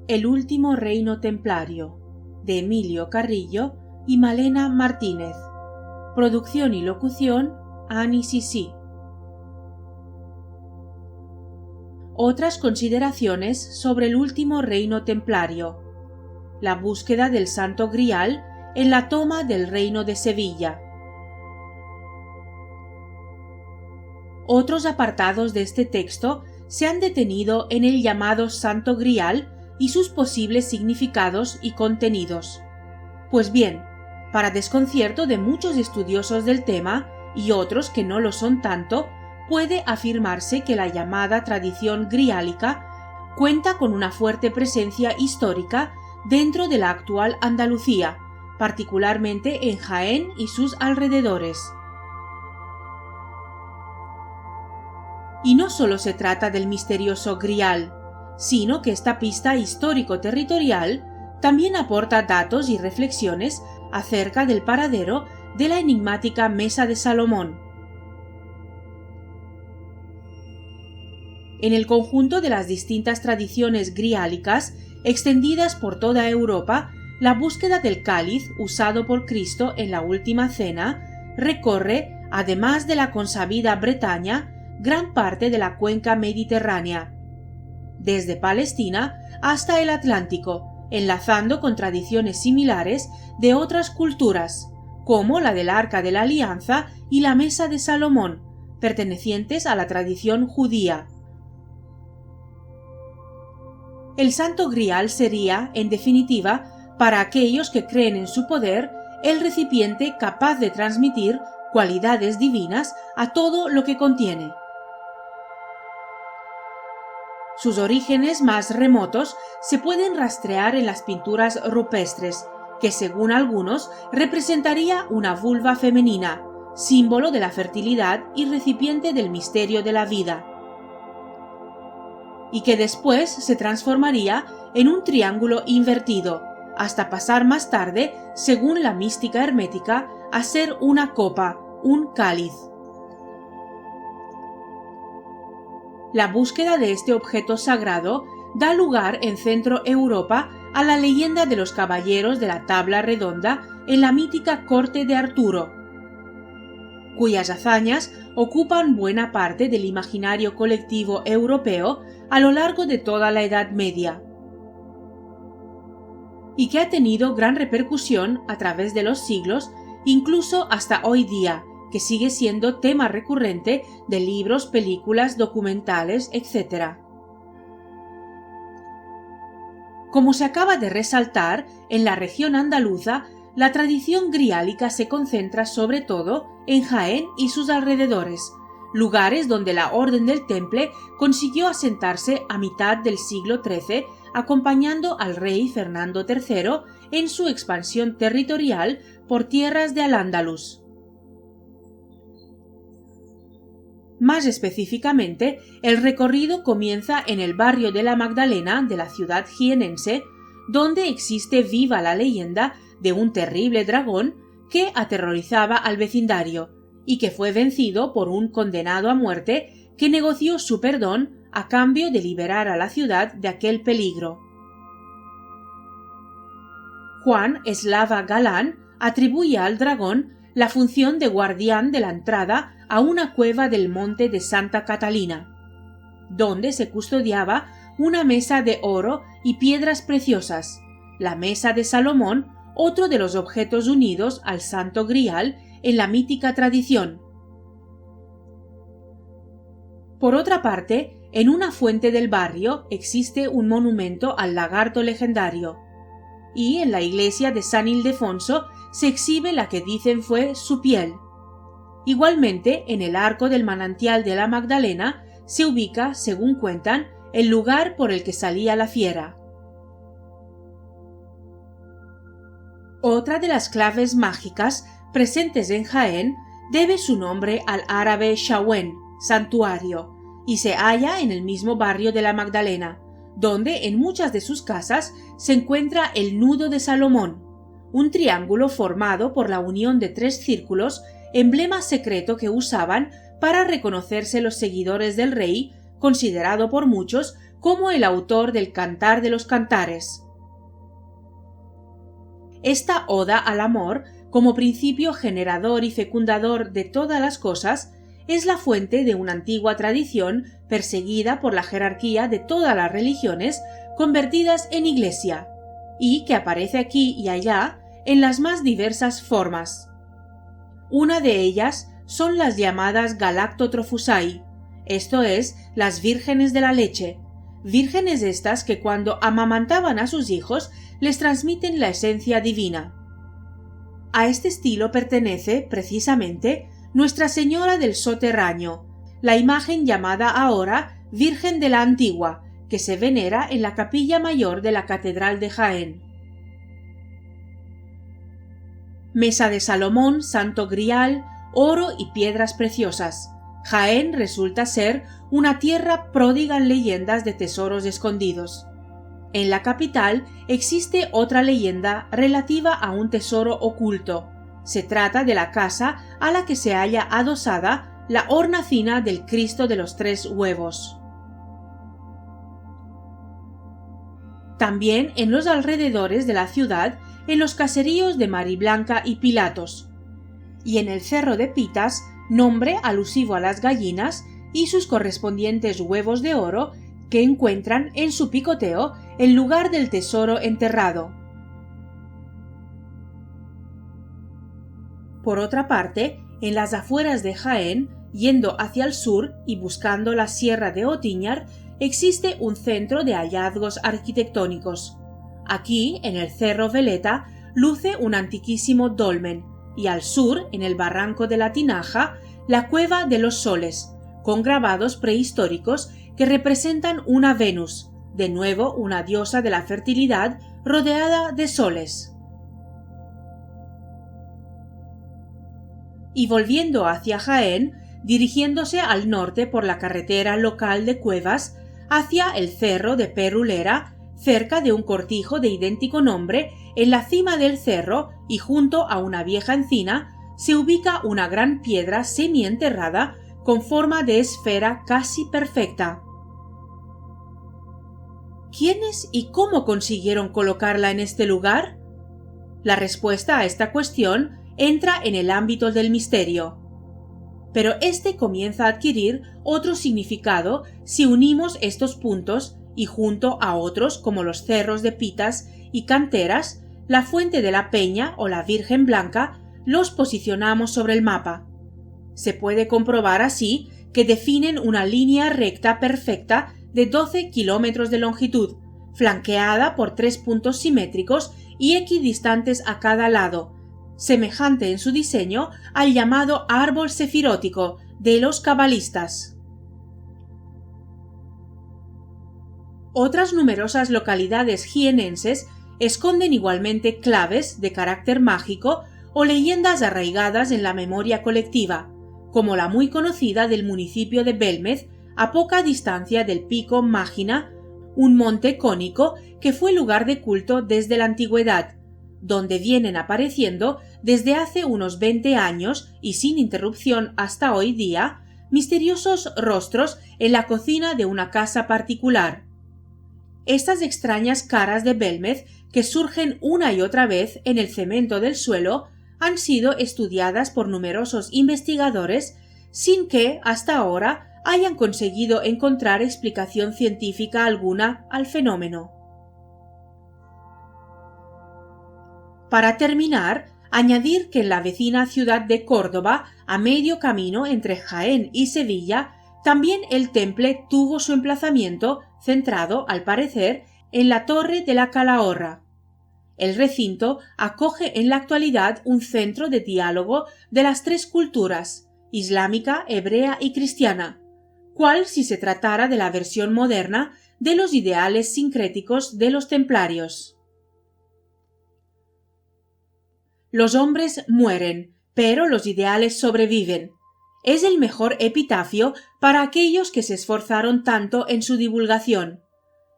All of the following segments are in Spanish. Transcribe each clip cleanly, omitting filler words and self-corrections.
El último reino templario, de Emilio Carrillo y Malena Martínez. Producción y locución, Ani Sisi. Otras consideraciones sobre el último reino templario. La búsqueda del Santo Grial en la toma del reino de Sevilla. Otros apartados de este texto se han detenido en el llamado Santo Grial y sus posibles significados y contenidos. Pues bien, para desconcierto de muchos estudiosos del tema y otros que no lo son tanto, puede afirmarse que la llamada tradición griálica cuenta con una fuerte presencia histórica dentro de la actual Andalucía, particularmente en Jaén y sus alrededores. Y no solo se trata del misterioso Grial, sino que esta pista histórico-territorial también aporta datos y reflexiones acerca del paradero de la enigmática Mesa de Salomón. En el conjunto de las distintas tradiciones griálicas extendidas por toda Europa, la búsqueda del cáliz usado por Cristo en la Última Cena recorre, además de la consabida Bretaña, gran parte de la cuenca mediterránea, desde Palestina hasta el Atlántico, enlazando con tradiciones similares de otras culturas, como la del Arca de la Alianza y la Mesa de Salomón, pertenecientes a la tradición judía. El Santo Grial sería, en definitiva, para aquellos que creen en su poder, el recipiente capaz de transmitir cualidades divinas a todo lo que contiene. Sus orígenes más remotos se pueden rastrear en las pinturas rupestres, que según algunos representaría una vulva femenina, símbolo de la fertilidad y recipiente del misterio de la vida, y que después se transformaría en un triángulo invertido, hasta pasar más tarde, según la mística hermética, a ser una copa, un cáliz. La búsqueda de este objeto sagrado da lugar en Centro Europa a la leyenda de los caballeros de la tabla redonda en la mítica corte de Arturo, cuyas hazañas ocupan buena parte del imaginario colectivo europeo a lo largo de toda la Edad Media, y que ha tenido gran repercusión a través de los siglos, incluso hasta hoy día, que sigue siendo tema recurrente de libros, películas, documentales, etc. Como se acaba de resaltar, en la región andaluza, la tradición griálica se concentra sobre todo en Jaén y sus alrededores, lugares donde la Orden del Temple consiguió asentarse a mitad del siglo XIII, acompañando al rey Fernando III en su expansión territorial por tierras de Al-Ándalus. Más específicamente, el recorrido comienza en el barrio de la Magdalena de la ciudad jienense, donde existe viva la leyenda de un terrible dragón que aterrorizaba al vecindario y que fue vencido por un condenado a muerte que negoció su perdón a cambio de liberar a la ciudad de aquel peligro. Juan Eslava Galán atribuye al dragón la función de guardián de la entrada a una cueva del monte de Santa Catalina, donde se custodiaba una mesa de oro y piedras preciosas, la Mesa de Salomón, otro de los objetos unidos al Santo Grial en la mítica tradición. Por otra parte, en una fuente del barrio existe un monumento al lagarto legendario, y en la iglesia de San Ildefonso se exhibe la que dicen fue su piel. Igualmente, en el arco del manantial de la Magdalena se ubica, según cuentan, el lugar por el que salía la fiera. Otra de las claves mágicas presentes en Jaén debe su nombre al árabe Shawen, santuario, y se halla en el mismo barrio de la Magdalena, donde en muchas de sus casas se encuentra el nudo de Salomón, un triángulo formado por la unión de 3 círculos, emblema secreto que usaban para reconocerse los seguidores del rey, considerado por muchos como el autor del Cantar de los Cantares. Esta oda al amor, como principio generador y fecundador de todas las cosas, es la fuente de una antigua tradición perseguida por la jerarquía de todas las religiones convertidas en iglesia, y que aparece aquí y allá en las más diversas formas. Una de ellas son las llamadas Galactotrophusae, esto es, las vírgenes de la leche, vírgenes estas que cuando amamantaban a sus hijos les transmiten la esencia divina. A este estilo pertenece, precisamente, Nuestra Señora del Soterraño, la imagen llamada ahora Virgen de la Antigua, que se venera en la capilla mayor de la Catedral de Jaén. Mesa de Salomón, Santo Grial, oro y piedras preciosas. Jaén resulta ser una tierra pródiga en leyendas de tesoros escondidos. En la capital existe otra leyenda relativa a un tesoro oculto. Se trata de la casa a la que se halla adosada la hornacina del Cristo de los Tres Huevos. También en los alrededores de la ciudad, en los caseríos de Mariblanca y Pilatos, y en el Cerro de Pitas, nombre alusivo a las gallinas y sus correspondientes huevos de oro que encuentran en su picoteo el lugar del tesoro enterrado. Por otra parte, en las afueras de Jaén, yendo hacia el sur y buscando la sierra de Otiñar, existe un centro de hallazgos arquitectónicos. Aquí, en el Cerro Veleta, luce un antiquísimo dolmen, y al sur, en el barranco de la Tinaja, la Cueva de los Soles, con grabados prehistóricos que representan una Venus, de nuevo una diosa de la fertilidad rodeada de soles. Y volviendo hacia Jaén, dirigiéndose al norte por la carretera local de Cuevas, hacia el cerro de Perulera, cerca de un cortijo de idéntico nombre, en la cima del cerro y junto a una vieja encina, se ubica una gran piedra semienterrada con forma de esfera casi perfecta. ¿Quiénes y cómo consiguieron colocarla en este lugar? La respuesta a esta cuestión entra en el ámbito del misterio. Pero este comienza a adquirir otro significado si unimos estos puntos y junto a otros como los cerros de Pitas y Canteras, la fuente de la Peña o la Virgen Blanca, los posicionamos sobre el mapa. Se puede comprobar así que definen una línea recta perfecta de 12 kilómetros de longitud, flanqueada por 3 puntos simétricos y equidistantes a cada lado, semejante en su diseño al llamado árbol sefirótico de los cabalistas. Otras numerosas localidades jienenses esconden igualmente claves de carácter mágico o leyendas arraigadas en la memoria colectiva, como la muy conocida del municipio de Belmez, a poca distancia del pico Mágina, un monte cónico que fue lugar de culto desde la antigüedad, donde vienen apareciendo desde hace unos 20 años y sin interrupción hasta hoy día, misteriosos rostros en la cocina de una casa particular. Estas extrañas caras de Belmez, que surgen una y otra vez en el cemento del suelo, han sido estudiadas por numerosos investigadores sin que, hasta ahora, hayan conseguido encontrar explicación científica alguna al fenómeno. Para terminar, añadir que en la vecina ciudad de Córdoba, a medio camino entre Jaén y Sevilla, también el temple tuvo su emplazamiento centrado, al parecer, en la Torre de la Calahorra. El recinto acoge en la actualidad un centro de diálogo de las tres culturas, islámica, hebrea y cristiana, cual si se tratara de la versión moderna de los ideales sincréticos de los templarios. Los hombres mueren, pero los ideales sobreviven. Es el mejor epitafio para aquellos que se esforzaron tanto en su divulgación.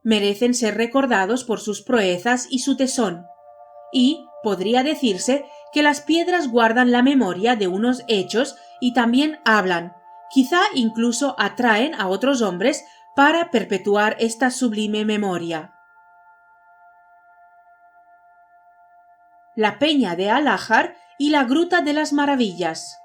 Merecen ser recordados por sus proezas y su tesón. Y podría decirse que las piedras guardan la memoria de unos hechos y también hablan, quizá incluso atraen a otros hombres para perpetuar esta sublime memoria. La Peña de Al-Ahar y la Gruta de las Maravillas.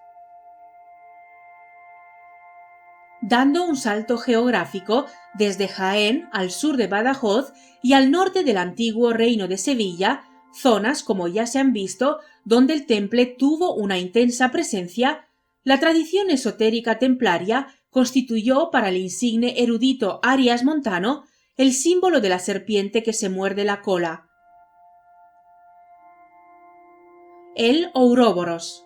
Dando un salto geográfico desde Jaén al sur de Badajoz y al norte del antiguo Reino de Sevilla, zonas, como ya se han visto, donde el temple tuvo una intensa presencia, la tradición esotérica templaria constituyó para el insigne erudito Arias Montano el símbolo de la serpiente que se muerde la cola. El Ouroboros.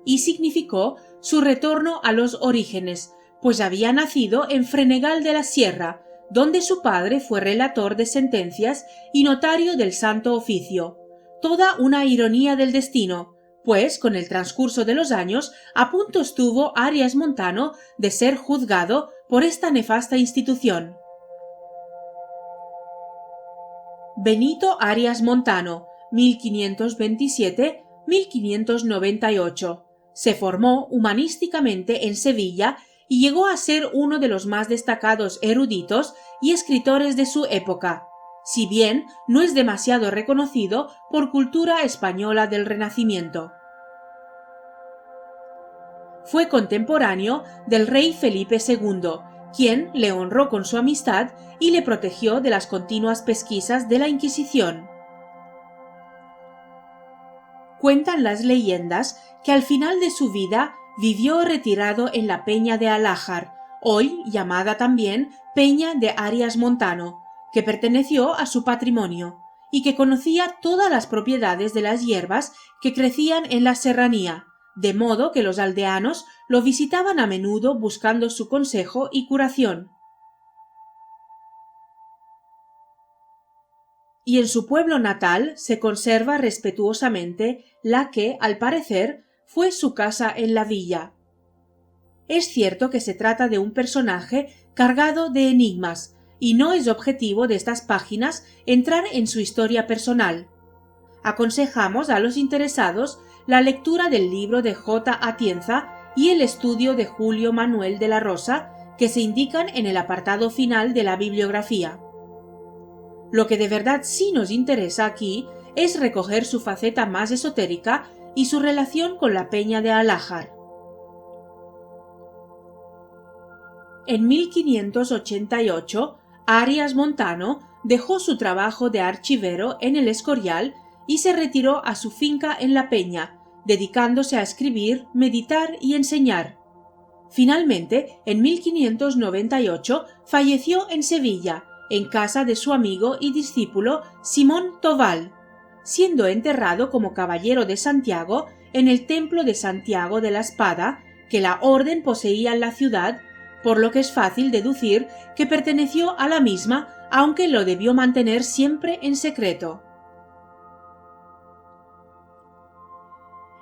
Y significó su retorno a los orígenes, pues había nacido en Frenegal de la Sierra, donde su padre fue relator de sentencias y notario del Santo Oficio. Toda una ironía del destino, pues con el transcurso de los años a punto estuvo Arias Montano de ser juzgado por esta nefasta institución. Benito Arias Montano, 1527-1598. Se formó humanísticamente en Sevilla y llegó a ser uno de los más destacados eruditos y escritores de su época, si bien no es demasiado reconocido por cultura española del Renacimiento. Fue contemporáneo del rey Felipe II, quien le honró con su amistad y le protegió de las continuas pesquisas de la Inquisición. Cuentan las leyendas que al final de su vida vivió retirado en la Peña de Al-Ahar, hoy llamada también Peña de Arias Montano, que perteneció a su patrimonio, y que conocía todas las propiedades de las hierbas que crecían en la serranía, de modo que los aldeanos lo visitaban a menudo buscando su consejo y curación. Y en su pueblo natal se conserva respetuosamente la que, al parecer, fue su casa en la villa. Es cierto que se trata de un personaje cargado de enigmas, y no es objetivo de estas páginas entrar en su historia personal. Aconsejamos a los interesados la lectura del libro de J. Atienza y el estudio de Julio Manuel de la Rosa, que se indican en el apartado final de la bibliografía. Lo que de verdad sí nos interesa aquí es recoger su faceta más esotérica y su relación con la Peña de Al-Ahar. En 1588, Arias Montano dejó su trabajo de archivero en el Escorial y se retiró a su finca en la Peña, dedicándose a escribir, meditar y enseñar. Finalmente, en 1598, falleció en Sevilla, en casa de su amigo y discípulo Simón Tobal, siendo enterrado como caballero de Santiago en el templo de Santiago de la Espada que la orden poseía en la ciudad, por lo que es fácil deducir que perteneció a la misma, aunque lo debió mantener siempre en secreto.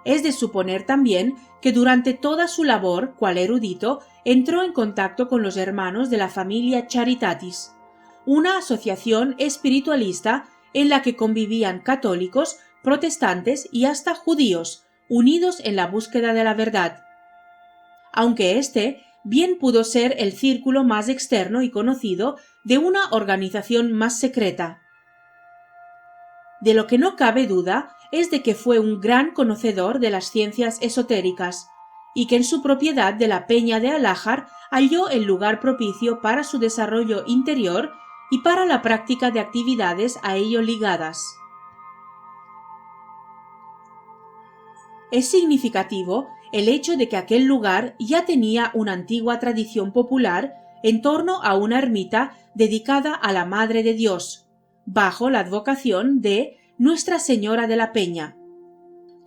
Es de suponer también que durante toda su labor, cual erudito, entró en contacto con los hermanos de la familia Charitatis, una asociación espiritualista en la que convivían católicos, protestantes y hasta judíos, unidos en la búsqueda de la verdad. Aunque este bien pudo ser el círculo más externo y conocido de una organización más secreta. De lo que no cabe duda es de que fue un gran conocedor de las ciencias esotéricas, y que en su propiedad de la Peña de Al-Ahar halló el lugar propicio para su desarrollo interior y para la práctica de actividades a ello ligadas. Es significativo el hecho de que aquel lugar ya tenía una antigua tradición popular en torno a una ermita dedicada a la Madre de Dios, bajo la advocación de Nuestra Señora de la Peña.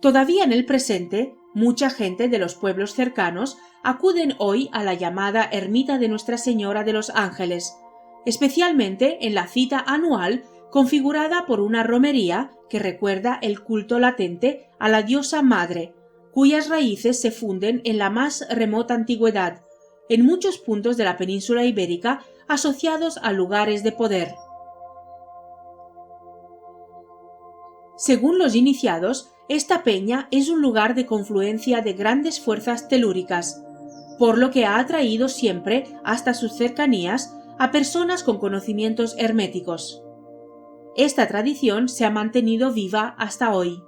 Todavía en el presente, mucha gente de los pueblos cercanos acuden hoy a la llamada Ermita de Nuestra Señora de los Ángeles, especialmente en la cita anual configurada por una romería que recuerda el culto latente a la diosa madre, cuyas raíces se funden en la más remota antigüedad, en muchos puntos de la península ibérica asociados a lugares de poder. Según los iniciados, esta peña es un lugar de confluencia de grandes fuerzas telúricas, por lo que ha atraído siempre hasta sus cercanías a personas con conocimientos herméticos. Esta tradición se ha mantenido viva hasta hoy.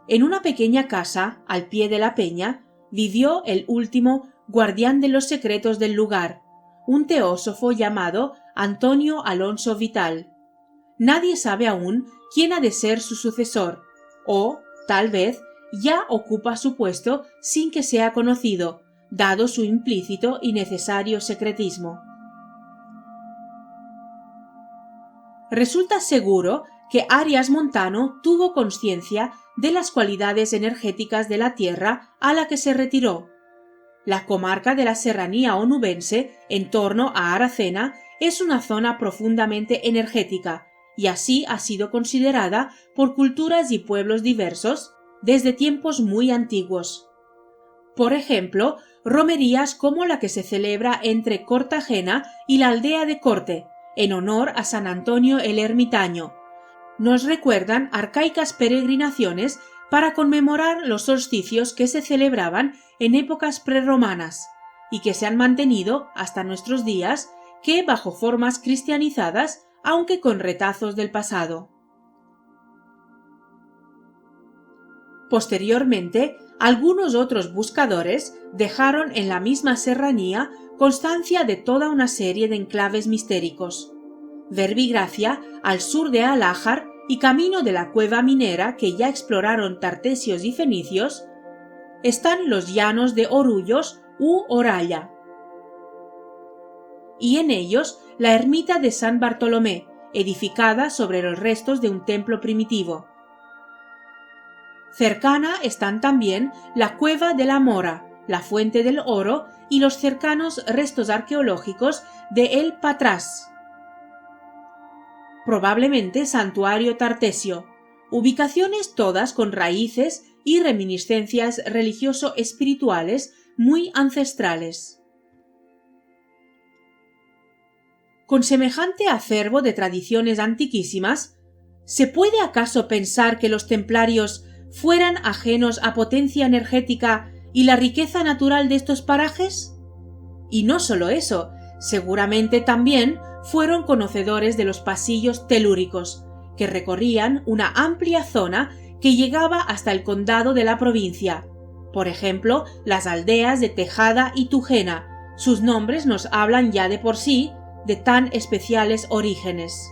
En una pequeña casa, al pie de la peña, vivió el último guardián de los secretos del lugar, un teósofo llamado Antonio Alonso Vital. Nadie sabe aún quién ha de ser su sucesor, o, tal vez, ya ocupa su puesto sin que sea conocido, dado su implícito y necesario secretismo. Resulta seguro que Arias Montano tuvo conciencia de las cualidades energéticas de la tierra a la que se retiró. La comarca de la serranía onubense, en torno a Aracena, es una zona profundamente energética, y así ha sido considerada por culturas y pueblos diversos desde tiempos muy antiguos. Por ejemplo, romerías como la que se celebra entre Cortagena y la aldea de Corte, en honor a San Antonio el Ermitaño, nos recuerdan arcaicas peregrinaciones para conmemorar los solsticios que se celebraban en épocas prerromanas y que se han mantenido hasta nuestros días, que bajo formas cristianizadas, aunque con retazos del pasado. Posteriormente, algunos otros buscadores dejaron en la misma serranía constancia de toda una serie de enclaves mistéricos. Verbigracia, al sur de Alájar, y camino de la cueva minera que ya exploraron tartesios y fenicios, están los llanos de Orullos u Oralla, y en ellos la ermita de San Bartolomé, edificada sobre los restos de un templo primitivo. Cercana están también la cueva de la Mora, la fuente del oro y los cercanos restos arqueológicos de El Patras. Probablemente santuario tartesio, ubicaciones todas con raíces y reminiscencias religioso-espirituales muy ancestrales. Con semejante acervo de tradiciones antiquísimas, ¿se puede acaso pensar que los templarios fueran ajenos a potencia energética y la riqueza natural de estos parajes? Y no solo eso, seguramente también fueron conocedores de los pasillos telúricos, que recorrían una amplia zona que llegaba hasta el condado de la provincia. Por ejemplo, las aldeas de Tejada y Tujena. Sus nombres nos hablan ya de por sí de tan especiales orígenes.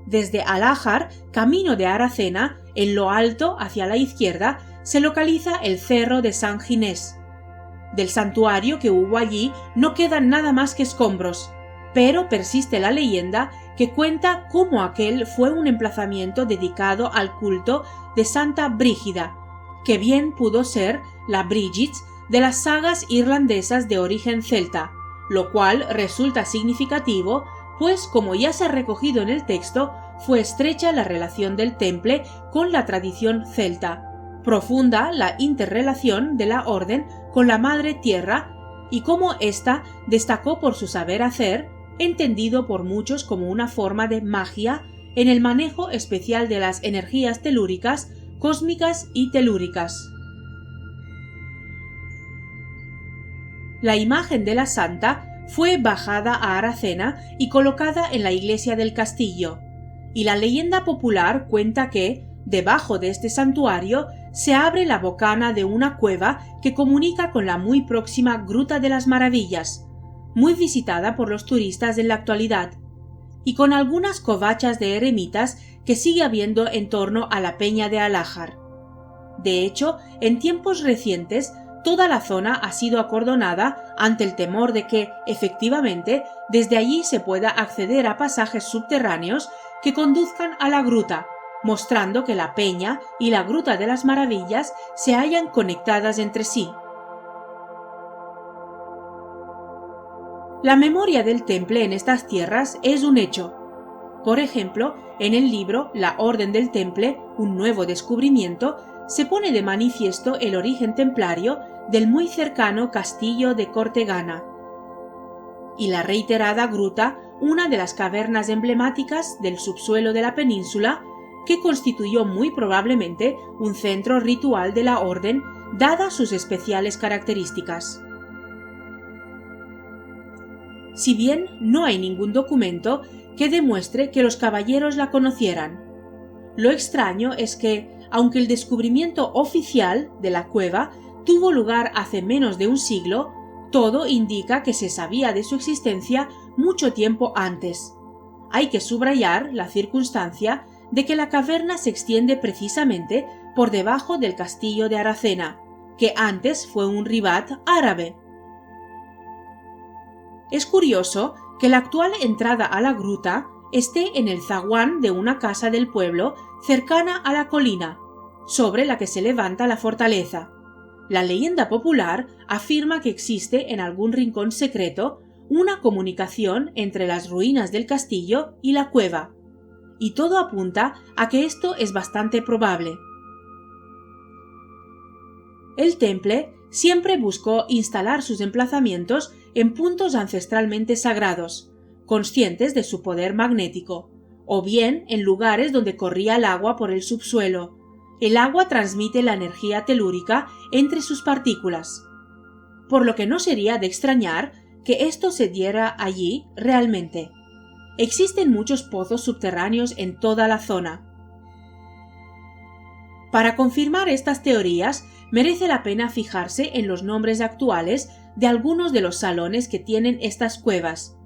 Desde Alájar, camino de Aracena, en lo alto hacia la izquierda, se localiza el Cerro de San Ginés. Del santuario que hubo allí no quedan nada más que escombros, pero persiste la leyenda que cuenta cómo aquel fue un emplazamiento dedicado al culto de Santa Brígida, que bien pudo ser la Brígid de las sagas irlandesas de origen celta, lo cual resulta significativo, pues como ya se ha recogido en el texto, fue estrecha la relación del temple con la tradición celta, profunda la interrelación de la orden con la madre tierra, y cómo ésta destacó por su saber hacer, entendido por muchos como una forma de magia en el manejo especial de las energías telúricas, cósmicas y telúricas. La imagen de la santa fue bajada a Aracena y colocada en la iglesia del castillo, y la leyenda popular cuenta que, debajo de este santuario, se abre la bocana de una cueva que comunica con la muy próxima Gruta de las Maravillas, muy visitada por los turistas en la actualidad, y con algunas covachas de eremitas que sigue habiendo en torno a la peña de Alájar. De hecho, en tiempos recientes, toda la zona ha sido acordonada ante el temor de que, efectivamente, desde allí se pueda acceder a pasajes subterráneos que conduzcan a la gruta, mostrando que la peña y la Gruta de las Maravillas se hallan conectadas entre sí. La memoria del temple en estas tierras es un hecho. Por ejemplo, en el libro La Orden del Temple, un nuevo descubrimiento, se pone de manifiesto el origen templario del muy cercano castillo de Cortegana. Y la reiterada gruta, una de las cavernas emblemáticas del subsuelo de la península, que constituyó muy probablemente un centro ritual de la orden, dadas sus especiales características. Si bien no hay ningún documento que demuestre que los caballeros la conocieran, lo extraño es que, aunque el descubrimiento oficial de la cueva tuvo lugar hace menos de un siglo, todo indica que se sabía de su existencia mucho tiempo antes. Hay que subrayar la circunstancia de que la caverna se extiende precisamente por debajo del castillo de Aracena, que antes fue un ribat árabe. Es curioso que la actual entrada a la gruta esté en el zaguán de una casa del pueblo cercana a la colina, sobre la que se levanta la fortaleza. La leyenda popular afirma que existe en algún rincón secreto una comunicación entre las ruinas del castillo y la cueva, y todo apunta a que esto es bastante probable. El Temple siempre buscó instalar sus emplazamientos en puntos ancestralmente sagrados, conscientes de su poder magnético, o bien en lugares donde corría el agua por el subsuelo. El agua transmite la energía telúrica entre sus partículas, por lo que no sería de extrañar que esto se diera allí realmente. Existen muchos pozos subterráneos en toda la zona. Para confirmar estas teorías, merece la pena fijarse en los nombres actuales de algunos de los salones que tienen estas cuevas.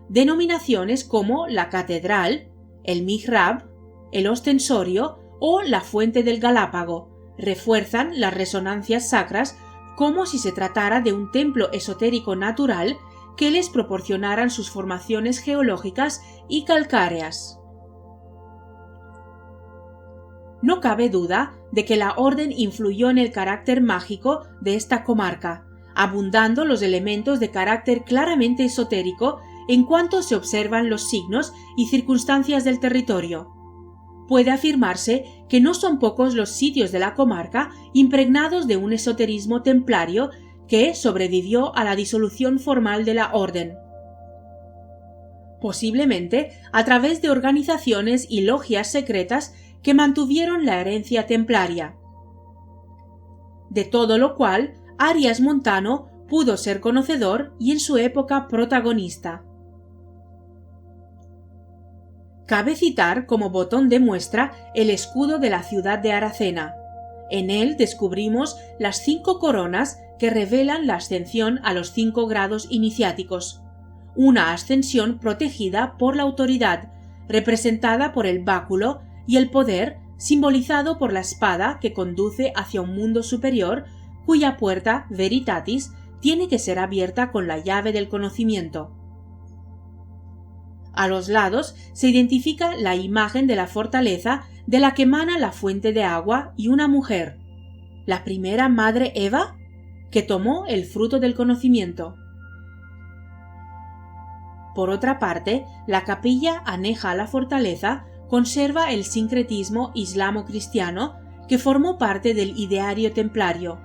Denominaciones como la catedral, el mihrab, el ostensorio o la fuente del Galápago refuerzan las resonancias sacras como si se tratara de un templo esotérico natural que les proporcionaran sus formaciones geológicas y calcáreas. No cabe duda de que la orden influyó en el carácter mágico de esta comarca, abundando los elementos de carácter claramente esotérico en cuanto se observan los signos y circunstancias del territorio. Puede afirmarse que no son pocos los sitios de la comarca impregnados de un esoterismo templario que sobrevivió a la disolución formal de la orden. Posiblemente a través de organizaciones y logias secretas que mantuvieron la herencia templaria. De todo lo cual, Arias Montano pudo ser conocedor y en su época protagonista. Cabe citar como botón de muestra el escudo de la ciudad de Aracena. En él descubrimos las 5 coronas que revelan la ascensión a los 5 grados iniciáticos, una ascensión protegida por la autoridad, representada por el báculo, y el poder, simbolizado por la espada que conduce hacia un mundo superior, cuya puerta, Veritatis, tiene que ser abierta con la llave del conocimiento. A los lados se identifica la imagen de la fortaleza de la que emana la fuente de agua y una mujer, la primera madre Eva, que tomó el fruto del conocimiento. Por otra parte, la capilla aneja a la fortaleza conserva el sincretismo islamo-cristiano que formó parte del ideario templario.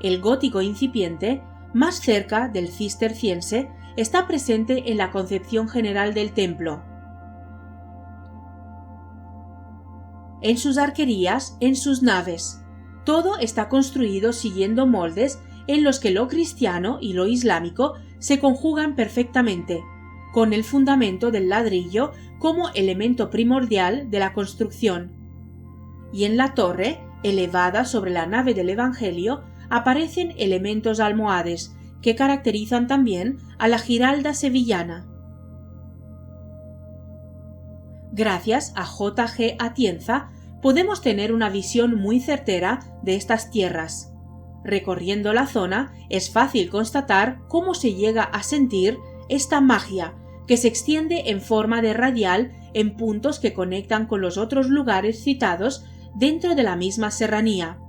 El gótico incipiente, más cerca del cisterciense, está presente en la concepción general del templo. En sus arquerías, en sus naves, todo está construido siguiendo moldes en los que lo cristiano y lo islámico se conjugan perfectamente, con el fundamento del ladrillo como elemento primordial de la construcción. Y en la torre, elevada sobre la nave del Evangelio, aparecen elementos almohades que caracterizan también a la Giralda sevillana. Gracias a J. G. Atienza podemos tener una visión muy certera de estas tierras. Recorriendo la zona es fácil constatar cómo se llega a sentir esta magia que se extiende en forma de radial en puntos que conectan con los otros lugares citados dentro de la misma serranía,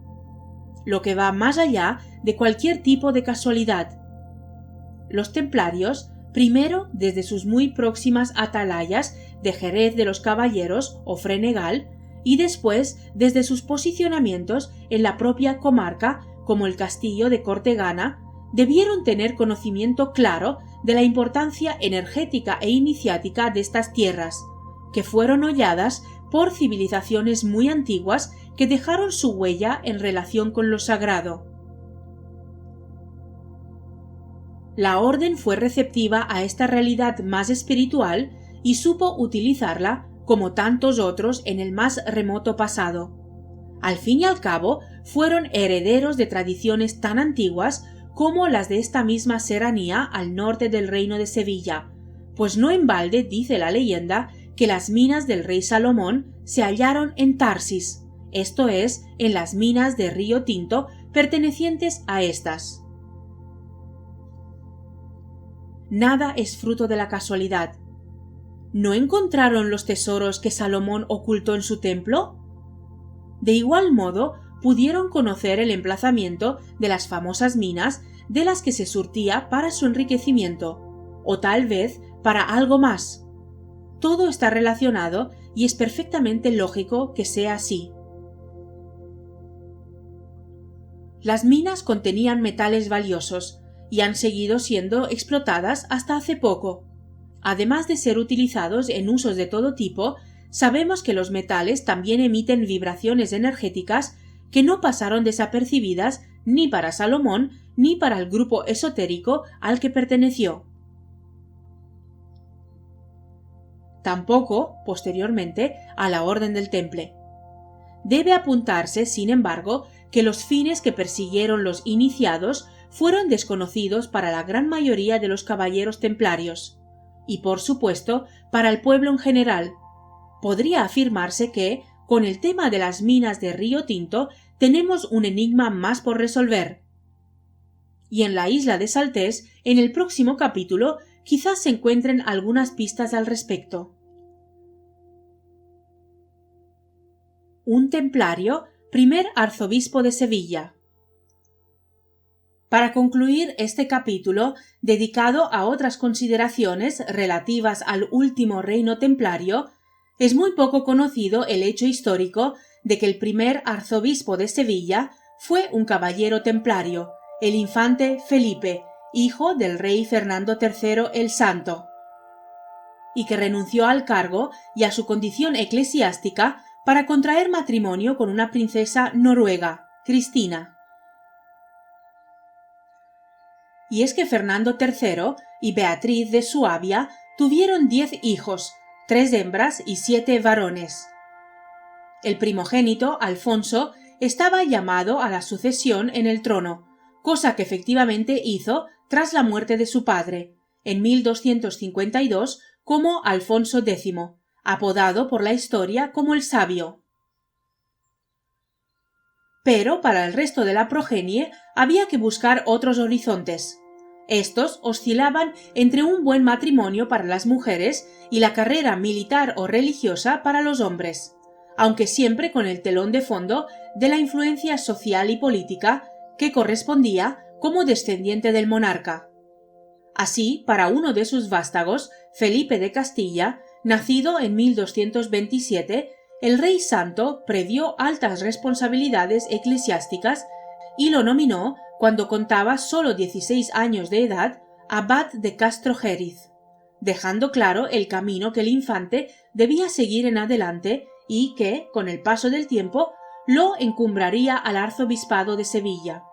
lo que va más allá de cualquier tipo de casualidad. Los templarios, primero desde sus muy próximas atalayas de Jerez de los Caballeros o Frenegal, y después desde sus posicionamientos en la propia comarca como el castillo de Cortegana, debieron tener conocimiento claro de la importancia energética e iniciática de estas tierras, que fueron holladas por civilizaciones muy antiguas que dejaron su huella en relación con lo sagrado. La orden fue receptiva a esta realidad más espiritual y supo utilizarla como tantos otros en el más remoto pasado. Al fin y al cabo, fueron herederos de tradiciones tan antiguas como las de esta misma serranía al norte del reino de Sevilla, pues no en balde dice la leyenda que las minas del rey Salomón se hallaron en Tarsis, esto es, en las minas de Río Tinto pertenecientes a estas. Nada es fruto de la casualidad. ¿No encontraron los tesoros que Salomón ocultó en su templo? De igual modo, pudieron conocer el emplazamiento de las famosas minas de las que se surtía para su enriquecimiento, o tal vez para algo más. Todo está relacionado y es perfectamente lógico que sea así. Las minas contenían metales valiosos y han seguido siendo explotadas hasta hace poco. Además de ser utilizados en usos de todo tipo, sabemos que los metales también emiten vibraciones energéticas que no pasaron desapercibidas ni para Salomón ni para el grupo esotérico al que perteneció. Tampoco, posteriormente, a la Orden del Temple. Debe apuntarse, sin embargo, que los fines que persiguieron los iniciados fueron desconocidos para la gran mayoría de los caballeros templarios, y por supuesto para el pueblo en general. Podría afirmarse que, con el tema de las minas de Río Tinto, tenemos un enigma más por resolver. Y en la isla de Saltés, en el próximo capítulo, quizás se encuentren algunas pistas al respecto. Un templario, primer arzobispo de Sevilla. Para concluir este capítulo, dedicado a otras consideraciones relativas al último reino templario, es muy poco conocido el hecho histórico de que el primer arzobispo de Sevilla fue un caballero templario, el infante Felipe, hijo del rey Fernando III el Santo, y que renunció al cargo y a su condición eclesiástica para contraer matrimonio con una princesa noruega, Cristina. Y es que Fernando III y Beatriz de Suabia tuvieron 10 hijos, 3 hembras y 7 varones. El primogénito, Alfonso, estaba llamado a la sucesión en el trono, cosa que efectivamente hizo tras la muerte de su padre, en 1252, como Alfonso X, apodado por la historia como el Sabio. Pero para el resto de la progenie había que buscar otros horizontes. Estos oscilaban entre un buen matrimonio para las mujeres y la carrera militar o religiosa para los hombres, aunque siempre con el telón de fondo de la influencia social y política que correspondía como descendiente del monarca. Así, para uno de sus vástagos, Felipe de Castilla, nacido en 1227, el rey santo previó altas responsabilidades eclesiásticas y lo nominó, cuando contaba solo 16 años de edad, abad de Castrojeriz, dejando claro el camino que el infante debía seguir en adelante y que, con el paso del tiempo, lo encumbraría al arzobispado de Sevilla.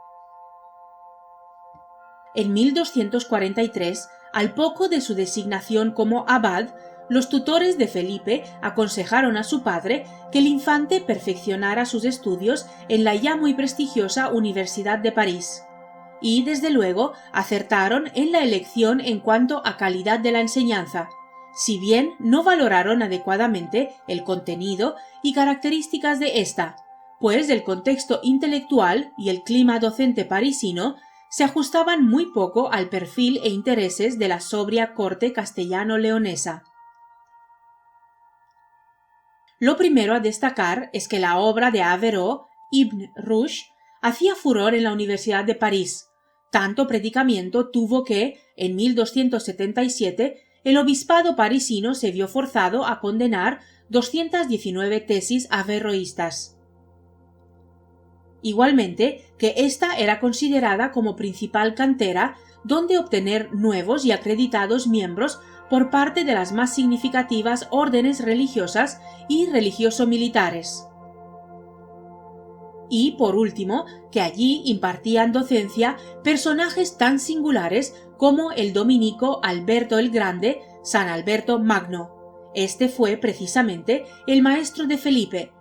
En 1243, al poco de su designación como abad, los tutores de Felipe aconsejaron a su padre que el infante perfeccionara sus estudios en la ya muy prestigiosa Universidad de París, y desde luego acertaron en la elección en cuanto a calidad de la enseñanza, si bien no valoraron adecuadamente el contenido y características de ésta, pues el contexto intelectual y el clima docente parisino se ajustaban muy poco al perfil e intereses de la sobria corte castellano-leonesa. Lo primero a destacar es que la obra de Averroë, Ibn Rushd, hacía furor en la Universidad de París. Tanto predicamento tuvo que, en 1277, el obispado parisino se vio forzado a condenar 219 tesis averroístas. Igualmente, que ésta era considerada como principal cantera donde obtener nuevos y acreditados miembros por parte de las más significativas órdenes religiosas y religioso-militares. Y, por último, que allí impartían docencia personajes tan singulares como el dominico Alberto el Grande, San Alberto Magno. Este fue precisamente el maestro de Felipe,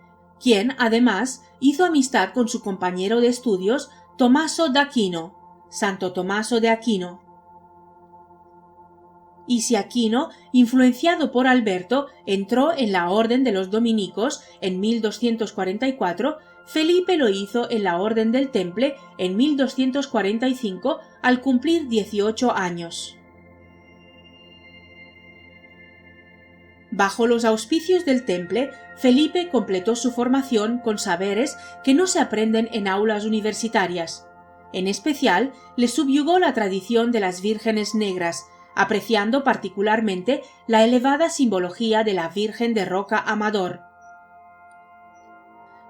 quien además hizo amistad con su compañero de estudios Tomaso d'Aquino, Santo Tomaso de Aquino. Y si Aquino, influenciado por Alberto, entró en la orden de los dominicos en 1244, Felipe lo hizo en la Orden del Temple en 1245 al cumplir 18 años. Bajo los auspicios del Temple, Felipe completó su formación con saberes que no se aprenden en aulas universitarias. En especial, le subyugó la tradición de las vírgenes negras, apreciando particularmente la elevada simbología de la Virgen de Roca Amador.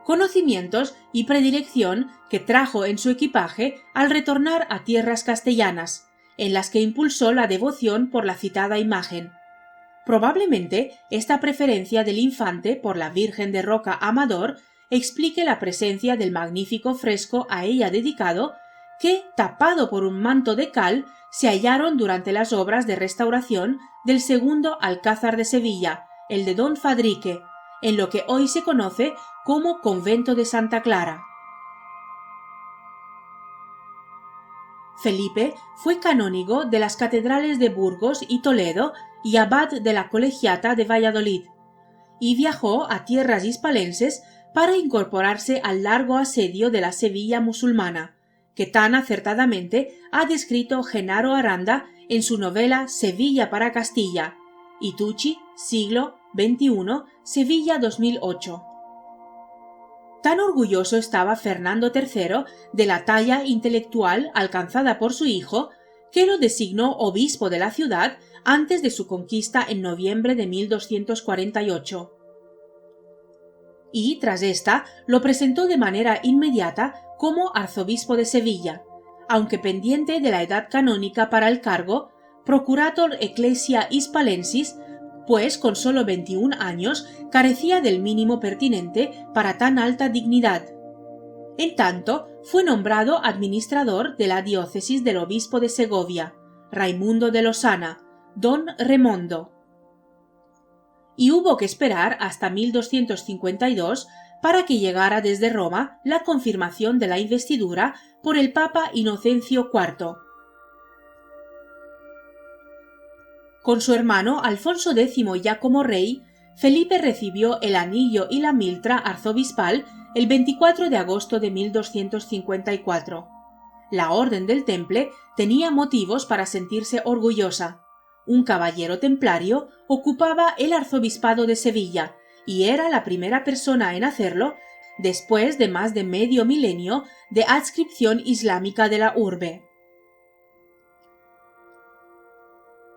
Conocimientos y predilección que trajo en su equipaje al retornar a tierras castellanas, en las que impulsó la devoción por la citada imagen. Probablemente esta preferencia del infante por la Virgen de Roca Amador explique la presencia del magnífico fresco a ella dedicado que, tapado por un manto de cal, se hallaron durante las obras de restauración del segundo Alcázar de Sevilla, el de Don Fadrique, en lo que hoy se conoce como Convento de Santa Clara. Felipe fue canónigo de las catedrales de Burgos y Toledo y abad de la Colegiata de Valladolid, y viajó a tierras hispalenses para incorporarse al largo asedio de la Sevilla musulmana, que tan acertadamente ha descrito Genaro Aranda en su novela Sevilla para Castilla, Ituchi, siglo XXI, Sevilla 2008. Tan orgulloso estaba Fernando III de la talla intelectual alcanzada por su hijo, que lo designó obispo de la ciudad antes de su conquista en noviembre de 1248. Y, tras esta, lo presentó de manera inmediata como arzobispo de Sevilla, aunque pendiente de la edad canónica para el cargo, procurator ecclesia hispalensis, pues con solo 21 años carecía del mínimo pertinente para tan alta dignidad. En tanto, fue nombrado administrador de la diócesis del obispo de Segovia, Raimundo de Losana, don Remondo. Y hubo que esperar hasta 1252 para que llegara desde Roma la confirmación de la investidura por el Papa Inocencio IV. Con su hermano Alfonso X ya como rey, Felipe recibió el anillo y la miltra arzobispal el 24 de agosto de 1254. La Orden del Temple tenía motivos para sentirse orgullosa. Un caballero templario ocupaba el arzobispado de Sevilla y era la primera persona en hacerlo después de más de medio milenio de adscripción islámica de la urbe.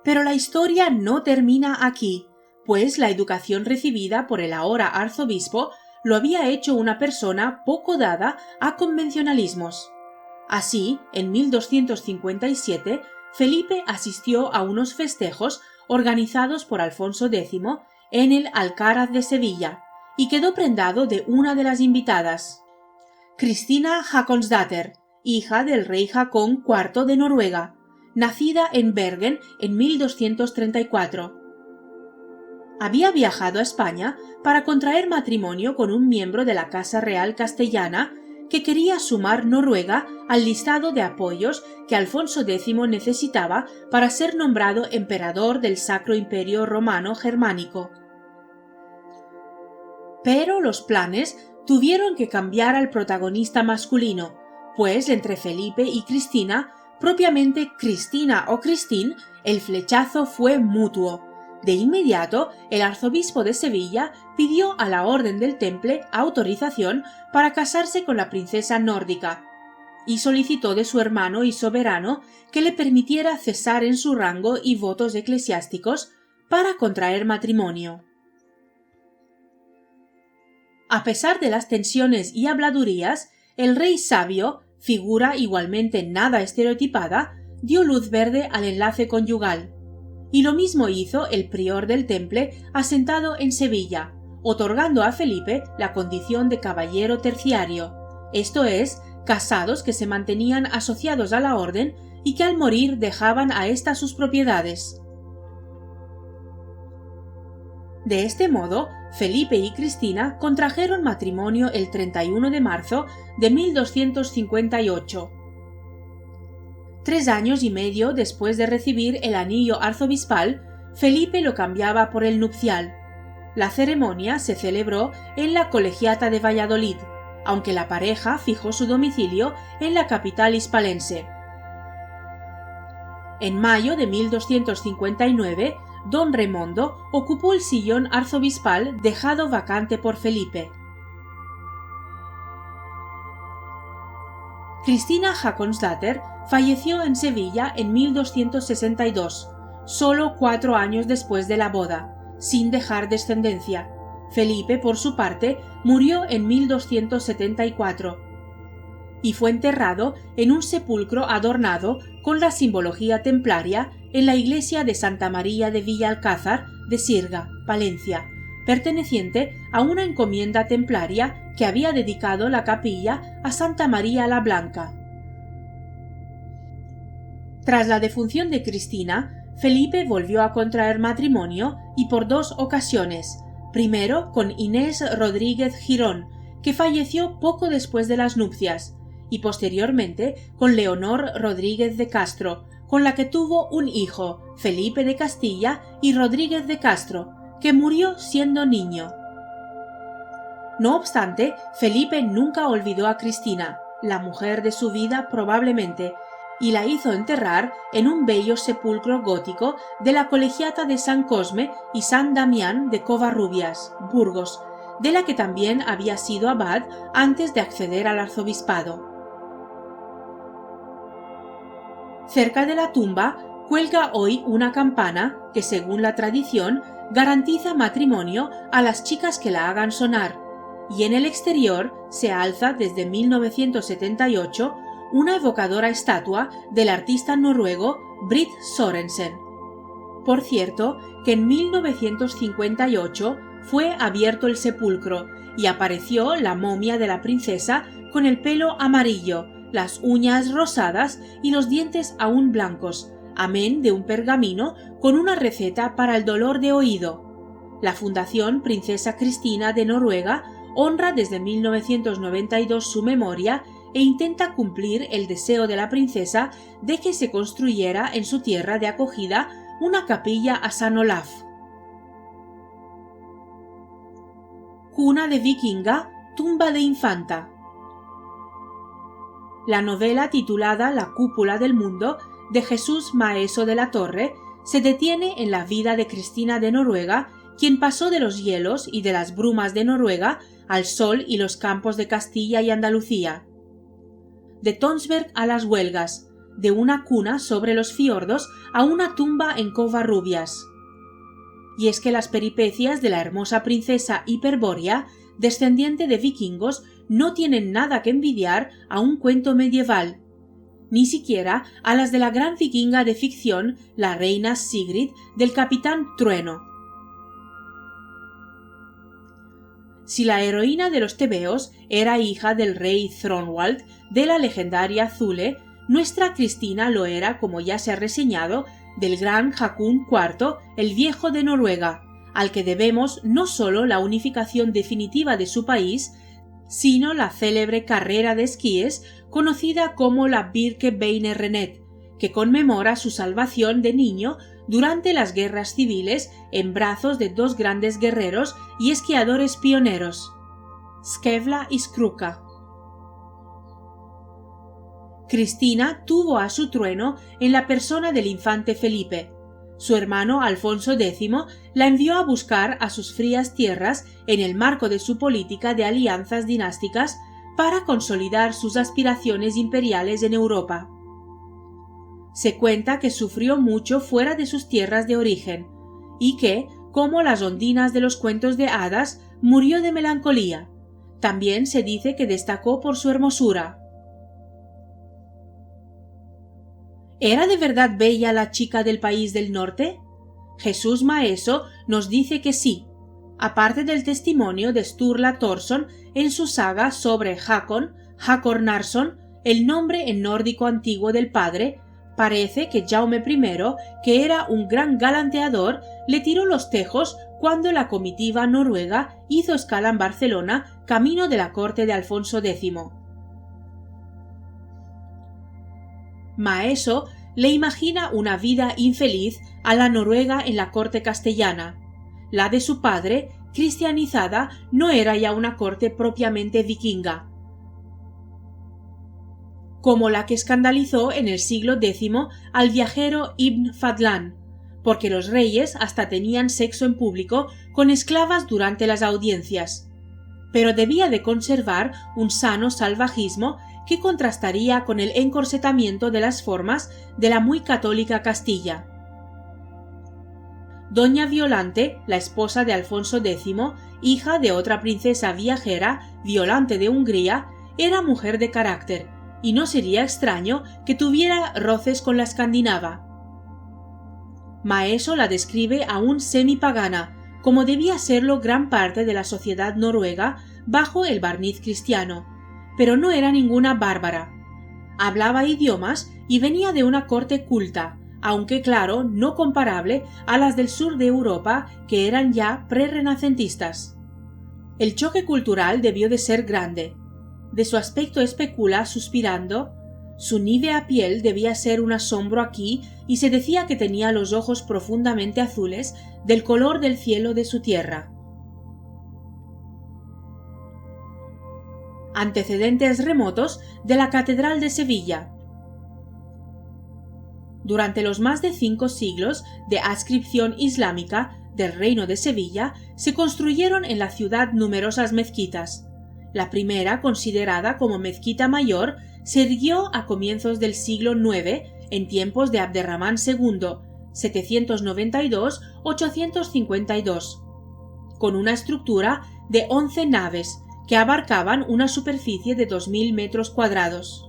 Pero la historia no termina aquí, pues la educación recibida por el ahora arzobispo lo había hecho una persona poco dada a convencionalismos. Así, en 1257, Felipe asistió a unos festejos organizados por Alfonso X en el Alcázar de Sevilla y quedó prendado de una de las invitadas, Cristina Håkonsdatter, hija del rey Haakon IV de Noruega, nacida en Bergen en 1234. Había viajado a España para contraer matrimonio con un miembro de la Casa Real castellana que quería sumar Noruega al listado de apoyos que Alfonso X necesitaba para ser nombrado emperador del Sacro Imperio Romano Germánico. Pero los planes tuvieron que cambiar al protagonista masculino, pues entre Felipe y Cristina, propiamente Cristina o Cristín, el flechazo fue mutuo. De inmediato, el arzobispo de Sevilla pidió a la Orden del Temple autorización para casarse con la princesa nórdica y solicitó de su hermano y soberano que le permitiera cesar en su rango y votos eclesiásticos para contraer matrimonio. A pesar de las tensiones y habladurías, el rey sabio, figura igualmente nada estereotipada, dio luz verde al enlace conyugal. y lo mismo hizo el prior del Temple asentado en Sevilla, otorgando a Felipe la condición de caballero terciario, esto es, casados que se mantenían asociados a la orden y que al morir dejaban a ésta sus propiedades. De este modo, Felipe y Cristina contrajeron matrimonio el 31 de marzo de 1258. 3 años y medio después de recibir el anillo arzobispal, Felipe lo cambiaba por el nupcial. La ceremonia se celebró en la Colegiata de Valladolid, aunque la pareja fijó su domicilio en la capital hispalense. En mayo de 1259, don Remondo ocupó el sillón arzobispal dejado vacante por Felipe. Cristina Hakonsdatter falleció en Sevilla en 1262, solo 4 años después de la boda, sin dejar descendencia. Felipe, por su parte, murió en 1274 y fue enterrado en un sepulcro adornado con la simbología templaria en la iglesia de Santa María de Villalcázar de Sirga, Palencia, perteneciente a una encomienda templaria que había dedicado la capilla a Santa María la Blanca. Tras la defunción de Cristina, Felipe volvió a contraer matrimonio y por 2 ocasiones, primero con Inés Rodríguez Girón, que falleció poco después de las nupcias, y posteriormente con Leonor Rodríguez de Castro, con la que tuvo un hijo, Felipe de Castilla y Rodríguez de Castro, que murió siendo niño. No obstante, Felipe nunca olvidó a Cristina, la mujer de su vida probablemente, y la hizo enterrar en un bello sepulcro gótico de la Colegiata de San Cosme y San Damián de Covarrubias, Burgos, de la que también había sido abad antes de acceder al arzobispado. Cerca de la tumba cuelga hoy una campana que, según la tradición, garantiza matrimonio a las chicas que la hagan sonar, y en el exterior se alza desde 1978 una evocadora estatua del artista noruego Britt Sørensen. Por cierto, que en 1958 fue abierto el sepulcro y apareció la momia de la princesa con el pelo amarillo, las uñas rosadas y los dientes aún blancos, amén de un pergamino con una receta para el dolor de oído. La Fundación Princesa Cristina de Noruega honra desde 1992 su memoria e intenta cumplir el deseo de la princesa de que se construyera en su tierra de acogida una capilla a San Olaf. Cuna de vikinga, tumba de infanta. La novela titulada La cúpula del mundo, de Jesús Maeso de la Torre, se detiene en la vida de Cristina de Noruega, quien pasó de los hielos y de las brumas de Noruega al sol y los campos de Castilla y Andalucía. De Tonsberg a las Huelgas, de una cuna sobre los fiordos a una tumba en Covarrubias. Y es que las peripecias de la hermosa princesa Hiperbórea, descendiente de vikingos, no tienen nada que envidiar a un cuento medieval, ni siquiera a las de la gran vikinga de ficción, la reina Sigrid del capitán Trueno. Si la heroína de los tebeos era hija del rey Thronwald de la legendaria Thule, nuestra Cristina lo era, como ya se ha reseñado, del gran Hakon IV, el Viejo de Noruega, al que debemos no solo la unificación definitiva de su país, sino la célebre carrera de esquíes conocida como la Birkebeiner-Rennet, que conmemora su salvación de niño durante las guerras civiles en brazos de 2 grandes guerreros y esquiadores pioneros, Skevla y Skruka. Cristina tuvo a su trueno en la persona del infante Felipe. Su hermano Alfonso X la envió a buscar a sus frías tierras en el marco de su política de alianzas dinásticas para consolidar sus aspiraciones imperiales en Europa. Se cuenta que sufrió mucho fuera de sus tierras de origen y que, como las ondinas de los cuentos de hadas, murió de melancolía. También se dice que destacó por su hermosura. ¿Era de verdad bella la chica del país del norte? Jesús Maeso nos dice que sí, aparte del testimonio de Sturla Thorson en su saga sobre Hakon, Hakornarsson, el nombre en nórdico antiguo del padre. Parece que Jaume I, que era un gran galanteador, le tiró los tejos cuando la comitiva noruega hizo escala en Barcelona, camino de la corte de Alfonso X. Maeso le imagina una vida infeliz a la noruega en la corte castellana. La de su padre, cristianizada, no era ya una corte propiamente vikinga, como la que escandalizó en el siglo X al viajero Ibn Fadlan, porque los reyes hasta tenían sexo en público con esclavas durante las audiencias. Pero debía de conservar un sano salvajismo que contrastaría con el encorsetamiento de las formas de la muy católica Castilla. Doña Violante, la esposa de Alfonso X, hija de otra princesa viajera, Violante de Hungría, era mujer de carácter, y no sería extraño que tuviera roces con la escandinava. Maeso la describe aún semipagana, como debía serlo gran parte de la sociedad noruega bajo el barniz cristiano, pero no era ninguna bárbara. Hablaba idiomas y venía de una corte culta, aunque claro, no comparable a las del sur de Europa, que eran ya prerrenacentistas. El choque cultural debió de ser grande. De su aspecto especula suspirando. Su nívea piel debía ser un asombro aquí y se decía que tenía los ojos profundamente azules del color del cielo de su tierra. Antecedentes remotos de la Catedral de Sevilla. Durante los más de 5 siglos de adscripción islámica del Reino de Sevilla se construyeron en la ciudad numerosas mezquitas. La primera, considerada como mezquita mayor, se erguió a comienzos del siglo IX, en tiempos de Abderramán II, 792-852, con una estructura de 11 naves que abarcaban una superficie de 2000 metros cuadrados.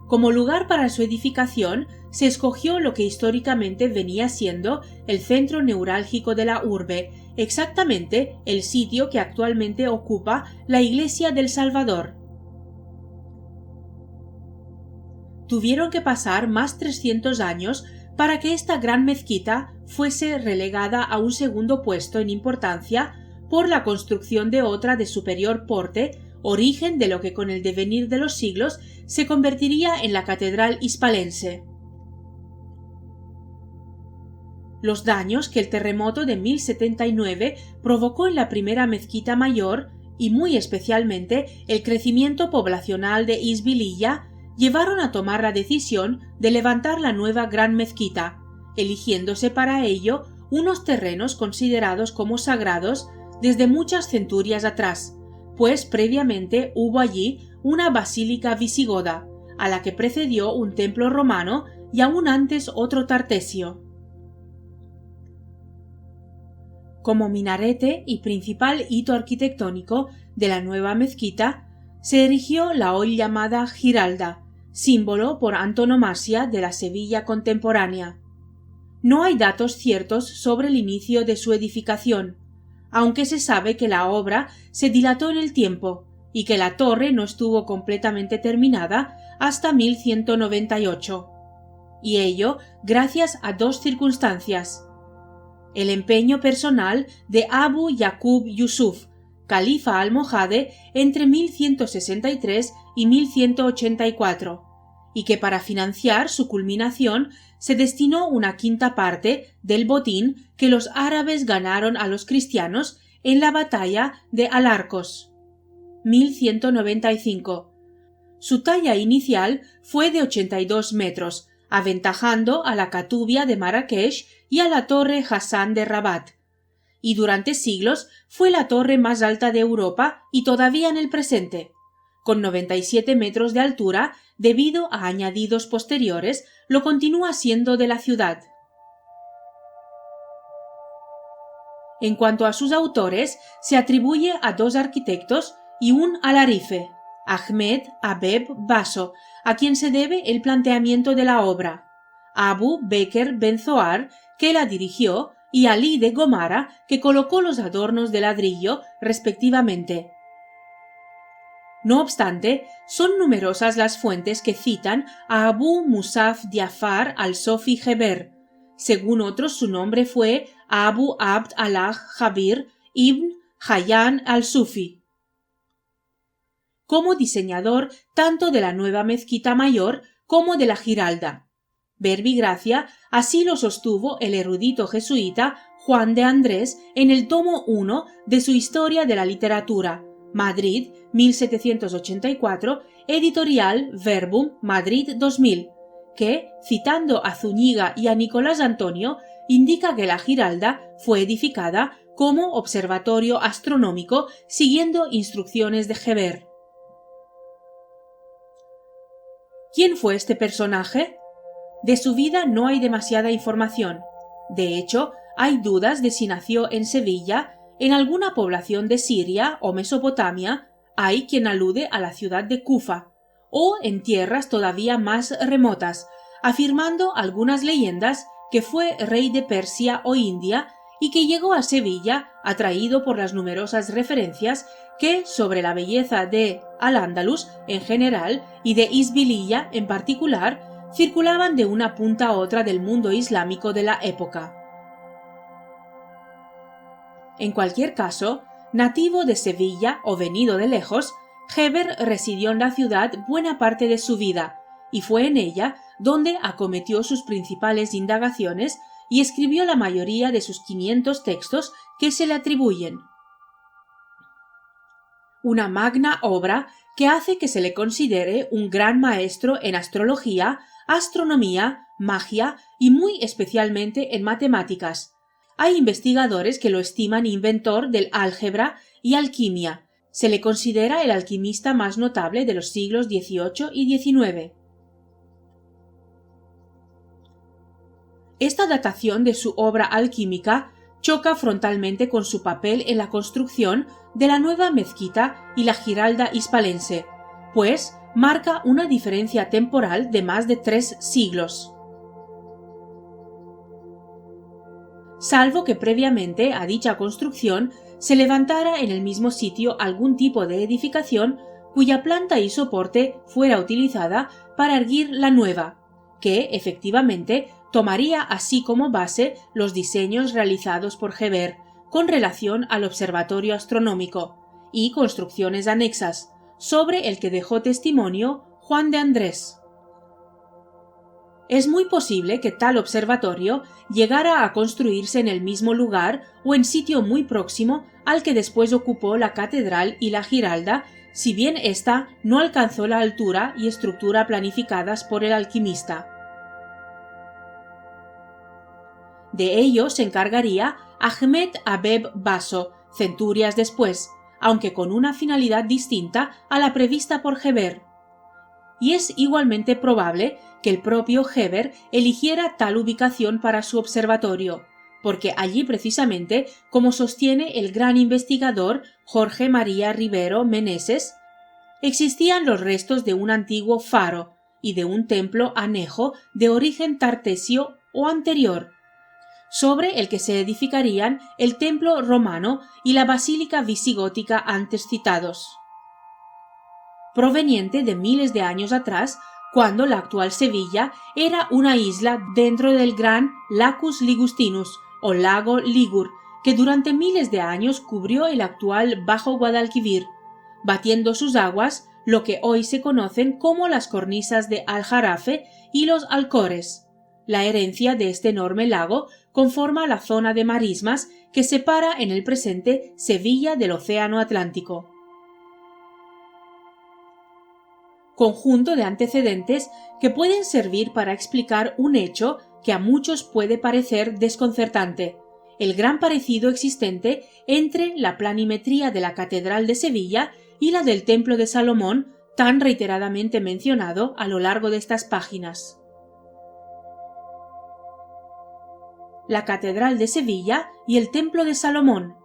Como lugar para su edificación se escogió lo que históricamente venía siendo el centro neurálgico de la urbe, exactamente el sitio que actualmente ocupa la Iglesia del Salvador. Tuvieron que pasar más 300 años para que esta gran mezquita fuese relegada a un segundo puesto en importancia por la construcción de otra de superior porte, origen de lo que con el devenir de los siglos se convertiría en la Catedral Hispalense. Los daños que el terremoto de 1079 provocó en la primera mezquita mayor, y muy especialmente el crecimiento poblacional de Isbililla, llevaron a tomar la decisión de levantar la nueva gran mezquita, eligiéndose para ello unos terrenos considerados como sagrados desde muchas centurias atrás, pues previamente hubo allí una basílica visigoda, a la que precedió un templo romano y aún antes otro tartesio. Como minarete y principal hito arquitectónico de la nueva mezquita, se erigió la hoy llamada Giralda, símbolo por antonomasia de la Sevilla contemporánea. No hay datos ciertos sobre el inicio de su edificación, aunque se sabe que la obra se dilató en el tiempo y que la torre no estuvo completamente terminada hasta 1198, y ello gracias a 2 circunstancias: el empeño personal de Abu Yaqub Yusuf, califa almohade entre 1163 y 1184, y que para financiar su culminación se destinó una quinta parte del botín que los árabes ganaron a los cristianos en la batalla de Alarcos, 1195. Su talla inicial fue de 82 metros, aventajando a la Catubia de Marrakech y a la Torre Hassan de Rabat, y durante siglos fue la torre más alta de Europa y todavía en el presente. Con 97 metros de altura, debido a añadidos posteriores, lo continúa siendo de la ciudad. En cuanto a sus autores, se atribuye a 2 arquitectos y un alarife, Ahmed Abeb Baso, a quien se debe el planteamiento de la obra. Abu Bekr ben Zohar, que la dirigió, y Ali de Gomara, que colocó los adornos de ladrillo, respectivamente. No obstante, son numerosas las fuentes que citan a Abu Musaf Ja'far al-Sofi Heber. Según otros, su nombre fue Abu Abd Allah Jabir ibn Hayyan al-Sufi. Como diseñador tanto de la nueva mezquita mayor como de la Giralda. Verbi Gracia así lo sostuvo el erudito jesuita Juan de Andrés en el tomo 1 de su Historia de la Literatura, Madrid, 1784, editorial Verbum, Madrid 2000, que, citando a Zúñiga y a Nicolás Antonio, indica que la Giralda fue edificada como observatorio astronómico siguiendo instrucciones de Geber. ¿Quién fue este personaje? De su vida no hay demasiada información. De hecho, hay dudas de si nació en Sevilla, en alguna población de Siria o Mesopotamia, hay quien alude a la ciudad de Kufa, o en tierras todavía más remotas, afirmando algunas leyendas que fue rey de Persia o India y que llegó a Sevilla atraído por las numerosas referencias que sobre la belleza de Al-Ándalus en general y de Isbiliya en particular circulaban de una punta a otra del mundo islámico de la época. En cualquier caso, nativo de Sevilla o venido de lejos, Geber residió en la ciudad buena parte de su vida, y fue en ella donde acometió sus principales indagaciones y escribió la mayoría de sus 500 textos que se le atribuyen. Una magna obra que hace que se le considere un gran maestro en astrología, astronomía, magia y muy especialmente en matemáticas. Hay investigadores que lo estiman inventor del álgebra y alquimia. Se le considera el alquimista más notable de los siglos XVIII y XIX. Esta datación de su obra alquímica choca frontalmente con su papel en la construcción de la nueva mezquita y la Giralda hispalense, pues marca una diferencia temporal de más de 3 siglos. Salvo que previamente a dicha construcción se levantara en el mismo sitio algún tipo de edificación cuya planta y soporte fuera utilizada para erguir la nueva, que, efectivamente, tomaría así como base los diseños realizados por Geber con relación al observatorio astronómico y construcciones anexas, sobre el que dejó testimonio Juan de Andrés. Es muy posible que tal observatorio llegara a construirse en el mismo lugar o en sitio muy próximo al que después ocupó la catedral y la Giralda, si bien ésta no alcanzó la altura y estructura planificadas por el alquimista. De ello se encargaría Ahmed Abeb Baso, centurias después, aunque con una finalidad distinta a la prevista por Geber. Y es igualmente probable que el propio Geber eligiera tal ubicación para su observatorio, porque allí precisamente, como sostiene el gran investigador Jorge María Rivero Meneses, existían los restos de un antiguo faro y de un templo anejo de origen tartesio o anterior, sobre el que se edificarían el templo romano y la basílica visigótica antes citados, proveniente de miles de años atrás, cuando la actual Sevilla era una isla dentro del gran Lacus Ligustinus o lago Ligur, que durante miles de años cubrió el actual Bajo Guadalquivir, batiendo sus aguas lo que hoy se conocen como las cornisas de Aljarafe y los Alcores. La herencia de este enorme lago conforma la zona de marismas que separa en el presente Sevilla del Océano Atlántico. Conjunto de antecedentes que pueden servir para explicar un hecho que a muchos puede parecer desconcertante: el gran parecido existente entre la planimetría de la Catedral de Sevilla y la del Templo de Salomón, tan reiteradamente mencionado a lo largo de estas páginas. La Catedral de Sevilla y el Templo de Salomón.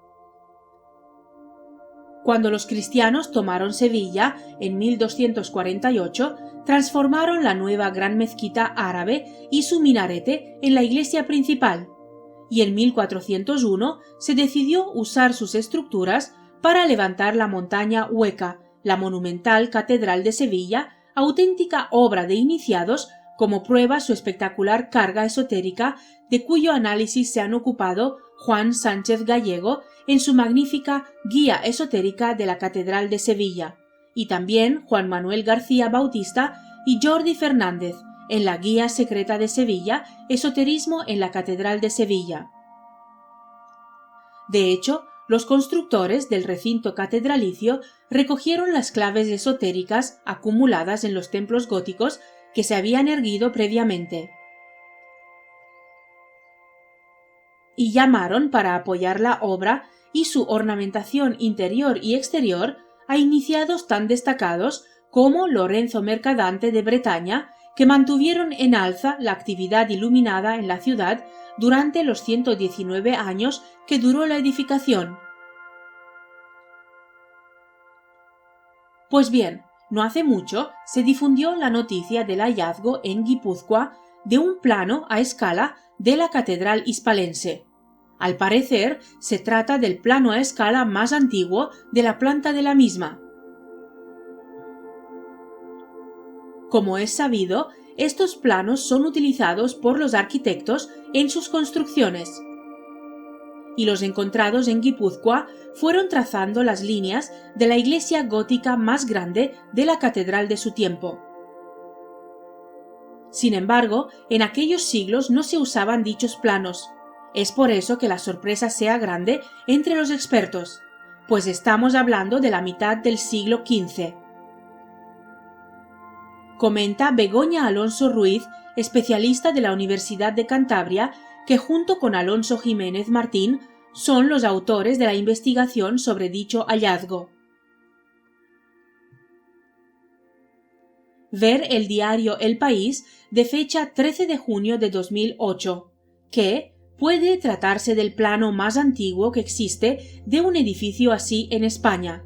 Cuando los cristianos tomaron Sevilla en 1248, transformaron la nueva gran mezquita árabe y su minarete en la iglesia principal, y en 1401 se decidió usar sus estructuras para levantar la montaña hueca, la monumental Catedral de Sevilla, auténtica obra de iniciados, como prueba su espectacular carga esotérica, de cuyo análisis se han ocupado Juan Sánchez Gallego en su magnífica Guía esotérica de la Catedral de Sevilla, y también Juan Manuel García Bautista y Jordi Fernández en la Guía secreta de Sevilla, Esoterismo en la Catedral de Sevilla. De hecho, los constructores del recinto catedralicio recogieron las claves esotéricas acumuladas en los templos góticos que se habían erguido previamente, y llamaron para apoyar la obra y su ornamentación interior y exterior a iniciados tan destacados como Lorenzo Mercadante de Bretaña, que mantuvieron en alza la actividad iluminada en la ciudad durante los 119 años que duró la edificación. Pues bien, no hace mucho se difundió la noticia del hallazgo en Guipúzcoa de un plano a escala de la catedral hispalense. Al parecer, se trata del plano a escala más antiguo de la planta de la misma. Como es sabido, estos planos son utilizados por los arquitectos en sus construcciones, y los encontrados en Guipúzcoa fueron trazando las líneas de la iglesia gótica más grande de la catedral de su tiempo. Sin embargo, en aquellos siglos no se usaban dichos planos. Es por eso que la sorpresa sea grande entre los expertos, pues estamos hablando de la mitad del siglo XV. Comenta Begoña Alonso Ruiz, especialista de la Universidad de Cantabria, que junto con Alonso Jiménez Martín son los autores de la investigación sobre dicho hallazgo. Ver el diario El País de fecha 13 de junio de 2008, que puede tratarse del plano más antiguo que existe de un edificio así en España.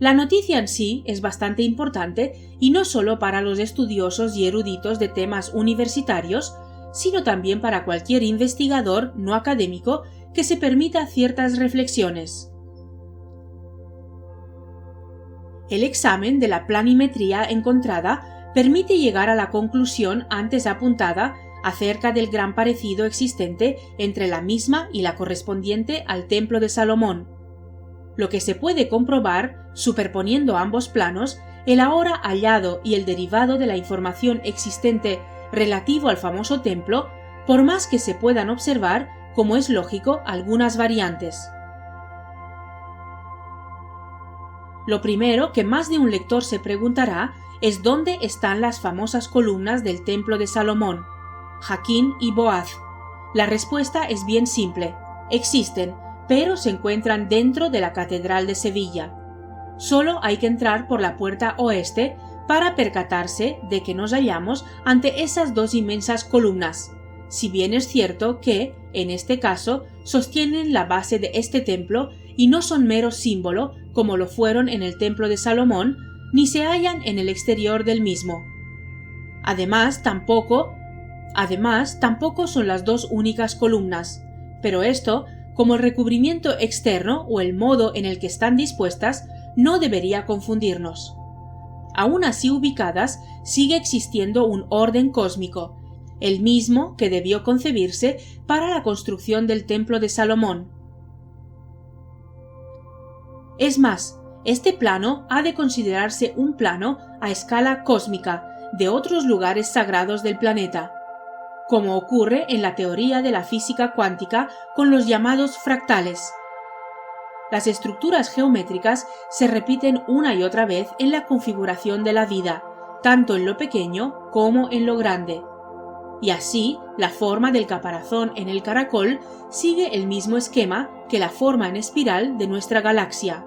La noticia en sí es bastante importante y no solo para los estudiosos y eruditos de temas universitarios, sino también para cualquier investigador no académico que se permita ciertas reflexiones. El examen de la planimetría encontrada permite llegar a la conclusión antes apuntada acerca del gran parecido existente entre la misma y la correspondiente al Templo de Salomón, lo que se puede comprobar superponiendo ambos planos, el ahora hallado y el derivado de la información existente relativo al famoso templo, por más que se puedan observar, como es lógico, algunas variantes. Lo primero que más de un lector se preguntará es dónde están las famosas columnas del Templo de Salomón, Jaquín y Boaz. La respuesta es bien simple: existen, pero se encuentran dentro de la Catedral de Sevilla. Solo hay que entrar por la puerta oeste para percatarse de que nos hallamos ante esas dos inmensas columnas, si bien es cierto que, en este caso, sostienen la base de este templo y no son mero símbolo, como lo fueron en el Templo de Salomón, ni se hallan en el exterior del mismo. Además, tampoco son las dos únicas columnas, pero esto, como el recubrimiento externo o el modo en el que están dispuestas, no debería confundirnos. Aún así ubicadas, sigue existiendo un orden cósmico, el mismo que debió concebirse para la construcción del Templo de Salomón. Es más, este plano ha de considerarse un plano a escala cósmica de otros lugares sagrados del planeta, como ocurre en la teoría de la física cuántica con los llamados fractales. Las estructuras geométricas se repiten una y otra vez en la configuración de la vida, tanto en lo pequeño como en lo grande. Y así, la forma del caparazón en el caracol sigue el mismo esquema que la forma en espiral de nuestra galaxia.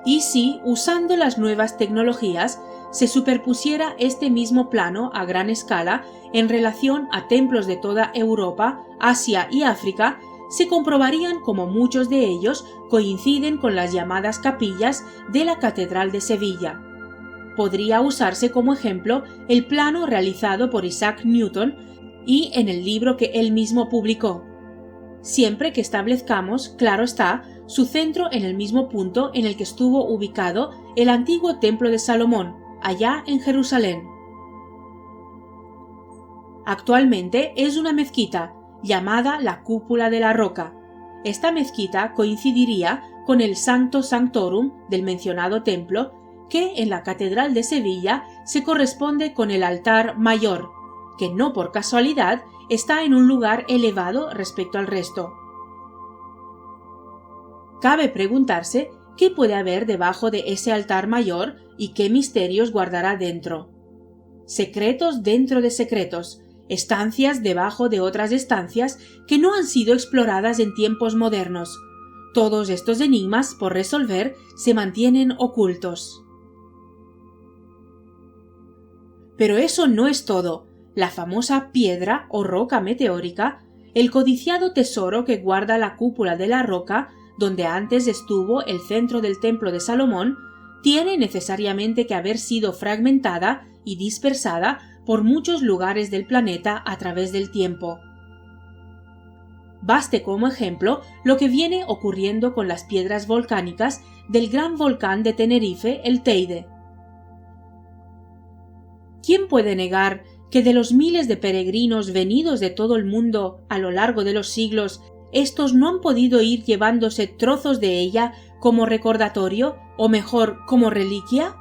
Y si, usando las nuevas tecnologías, se superpusiera este mismo plano a gran escala en relación a templos de toda Europa, Asia y África, se comprobarían como muchos de ellos coinciden con las llamadas capillas de la Catedral de Sevilla. Podría usarse como ejemplo el plano realizado por Isaac Newton y en el libro que él mismo publicó, siempre que establezcamos, claro está, su centro en el mismo punto en el que estuvo ubicado el antiguo Templo de Salomón, allá en Jerusalén. Actualmente es una mezquita, llamada la Cúpula de la Roca. Esta mezquita coincidiría con el Sancto Sanctorum del mencionado templo, que en la Catedral de Sevilla se corresponde con el altar mayor, que no por casualidad está en un lugar elevado respecto al resto. Cabe preguntarse qué puede haber debajo de ese altar mayor y qué misterios guardará dentro. Secretos dentro de secretos, estancias debajo de otras estancias que no han sido exploradas en tiempos modernos. Todos estos enigmas por resolver se mantienen ocultos. Pero eso no es todo. La famosa piedra o roca meteórica, el codiciado tesoro que guarda la Cúpula de la Roca, donde antes estuvo el centro del Templo de Salomón, tiene necesariamente que haber sido fragmentada y dispersada por muchos lugares del planeta a través del tiempo. Baste como ejemplo lo que viene ocurriendo con las piedras volcánicas del gran volcán de Tenerife, el Teide. ¿Quién puede negar que de los miles de peregrinos venidos de todo el mundo a lo largo de los siglos, estos no han podido ir llevándose trozos de ella como recordatorio, o mejor, como reliquia?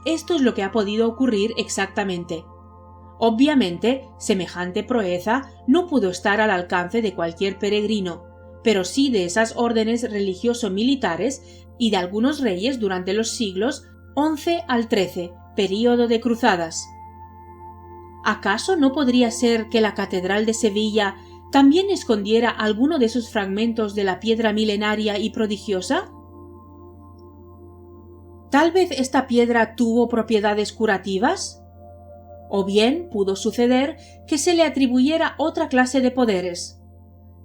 Esto es lo que ha podido ocurrir exactamente. Obviamente, semejante proeza no pudo estar al alcance de cualquier peregrino, pero sí de esas órdenes religioso-militares y de algunos reyes durante los siglos XI al XIII, período de cruzadas. ¿Acaso no podría ser que la Catedral de Sevilla también escondiera alguno de esos fragmentos de la piedra milenaria y prodigiosa? ¿Tal vez esta piedra tuvo propiedades curativas? ¿O bien pudo suceder que se le atribuyera otra clase de poderes?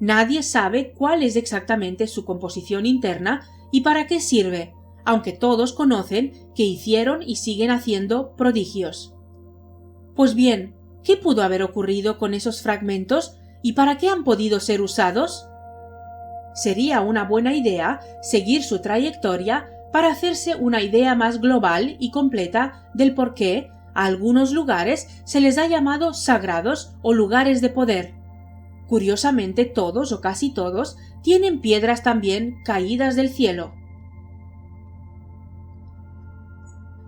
Nadie sabe cuál es exactamente su composición interna y para qué sirve, aunque todos conocen que hicieron y siguen haciendo prodigios. Pues bien, ¿qué pudo haber ocurrido con esos fragmentos y para qué han podido ser usados? Sería una buena idea seguir su trayectoria para hacerse una idea más global y completa del por qué a algunos lugares se les ha llamado sagrados o lugares de poder. Curiosamente, todos o casi todos tienen piedras también caídas del cielo.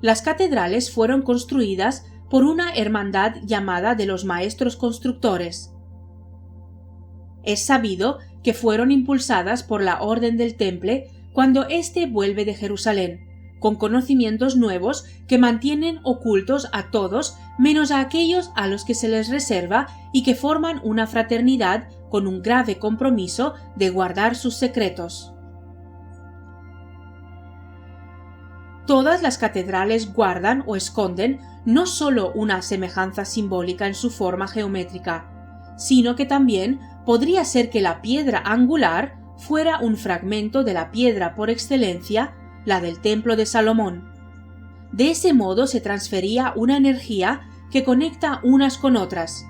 Las catedrales fueron construidas por una hermandad llamada de los maestros constructores. Es sabido que fueron impulsadas por la Orden del Temple cuando éste vuelve de Jerusalén, con conocimientos nuevos que mantienen ocultos a todos menos a aquellos a los que se les reserva y que forman una fraternidad con un grave compromiso de guardar sus secretos. Todas las catedrales guardan o esconden no solo una semejanza simbólica en su forma geométrica, sino que también podría ser que la piedra angular fuera un fragmento de la piedra por excelencia, la del Templo de Salomón. De ese modo se transfería una energía que conecta unas con otras,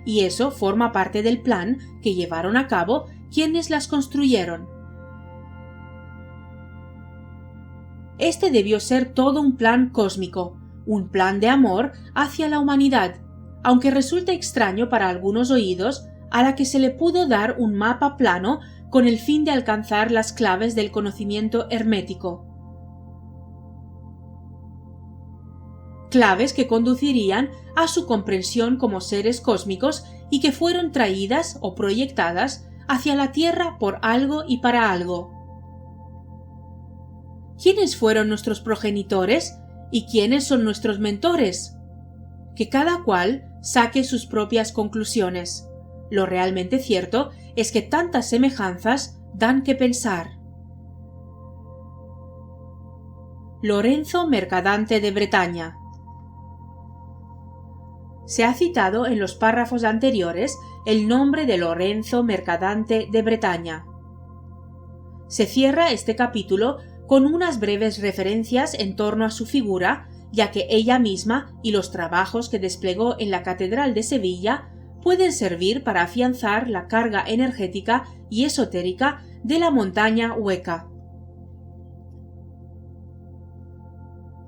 y eso forma parte del plan que llevaron a cabo quienes las construyeron. Este debió ser todo un plan cósmico, un plan de amor hacia la humanidad, aunque resulta extraño para algunos oídos, a la que se le pudo dar un mapa plano con el fin de alcanzar las claves del conocimiento hermético. Claves que conducirían a su comprensión como seres cósmicos y que fueron traídas o proyectadas hacia la Tierra por algo y para algo. ¿Quiénes fueron nuestros progenitores y quiénes son nuestros mentores? Que cada cual saque sus propias conclusiones. Lo realmente cierto es que tantas semejanzas dan que pensar. Lorenzo Mercadante de Bretaña. Se ha citado en los párrafos anteriores el nombre de Lorenzo Mercadante de Bretaña. Se cierra este capítulo con unas breves referencias en torno a su figura, ya que ella misma y los trabajos que desplegó en la Catedral de Sevilla pueden servir para afianzar la carga energética y esotérica de la montaña hueca.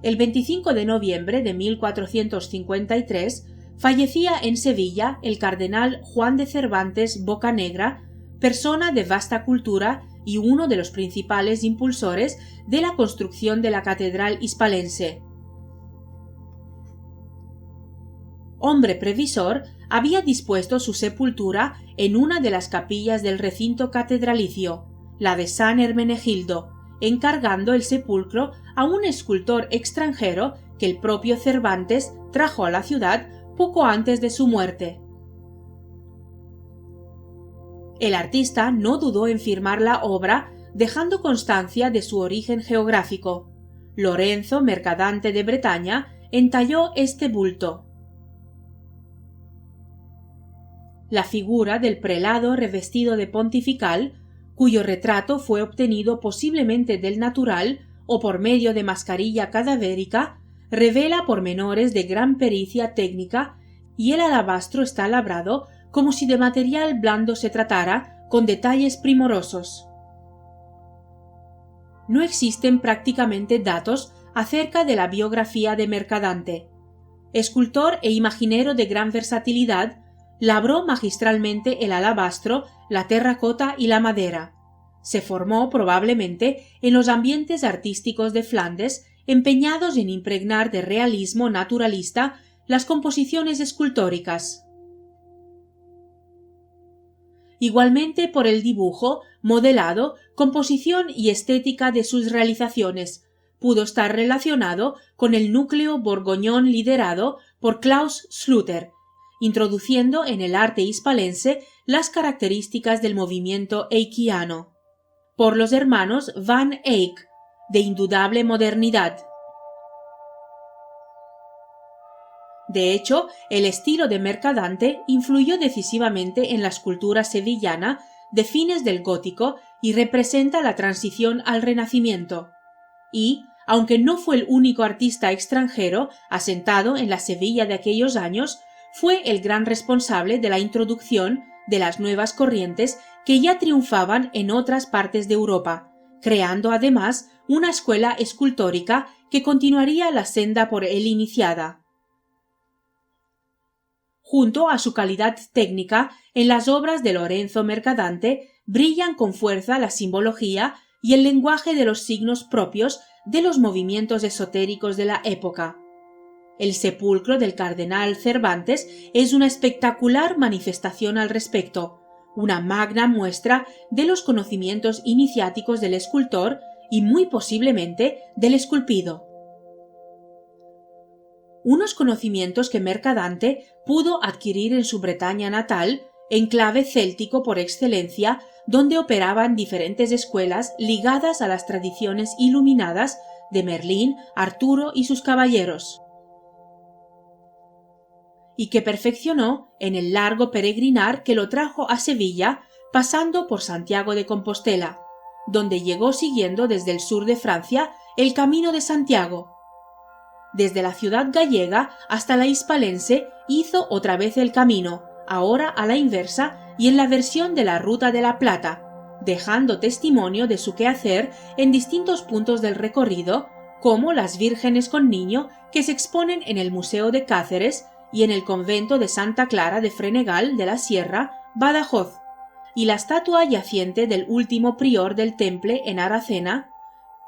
El 25 de noviembre de 1453 fallecía en Sevilla el cardenal Juan de Cervantes Bocanegra, persona de vasta cultura y uno de los principales impulsores de la construcción de la catedral hispalense. Hombre previsor, había dispuesto su sepultura en una de las capillas del recinto catedralicio, la de San Hermenegildo, encargando el sepulcro a un escultor extranjero que el propio Cervantes trajo a la ciudad poco antes de su muerte. El artista no dudó en firmar la obra, dejando constancia de su origen geográfico. Lorenzo Mercadante de Bretaña entalló este bulto. La figura del prelado revestido de pontifical, cuyo retrato fue obtenido posiblemente del natural o por medio de mascarilla cadavérica, revela pormenores de gran pericia técnica, y el alabastro está labrado como si de material blando se tratara, con detalles primorosos. No existen prácticamente datos acerca de la biografía de Mercadante. Escultor e imaginero de gran versatilidad, labró magistralmente el alabastro, la terracota y la madera. Se formó probablemente en los ambientes artísticos de Flandes, empeñados en impregnar de realismo naturalista las composiciones escultóricas. Igualmente por el dibujo, modelado, composición y estética de sus realizaciones, pudo estar relacionado con el núcleo borgoñón liderado por Klaus Schluter, introduciendo en el arte hispalense las características del movimiento eichiano. Por los hermanos Van Eyck, de indudable modernidad. De hecho, el estilo de Mercadante influyó decisivamente en la escultura sevillana de fines del gótico y representa la transición al Renacimiento. Y, aunque no fue el único artista extranjero asentado en la Sevilla de aquellos años, fue el gran responsable de la introducción de las nuevas corrientes que ya triunfaban en otras partes de Europa, creando además una escuela escultórica que continuaría la senda por él iniciada. Junto a su calidad técnica, en las obras de Lorenzo Mercadante brillan con fuerza la simbología y el lenguaje de los signos propios de los movimientos esotéricos de la época. El sepulcro del cardenal Cervantes es una espectacular manifestación al respecto, una magna muestra de los conocimientos iniciáticos del escultor y muy posiblemente del esculpido. Unos conocimientos que Mercadante pudo adquirir en su Bretaña natal, enclave céltico por excelencia, donde operaban diferentes escuelas ligadas a las tradiciones iluminadas de Merlín, Arturo y sus caballeros, y que perfeccionó en el largo peregrinar que lo trajo a Sevilla, pasando por Santiago de Compostela, donde llegó siguiendo desde el sur de Francia el Camino de Santiago. Desde la ciudad gallega hasta la hispalense hizo otra vez el camino, ahora a la inversa y en la versión de la Ruta de la Plata, dejando testimonio de su quehacer en distintos puntos del recorrido, como las vírgenes con niño que se exponen en el Museo de Cáceres y en el convento de Santa Clara de Frenegal de la Sierra, Badajoz, y la estatua yaciente del último prior del Temple en Aracena,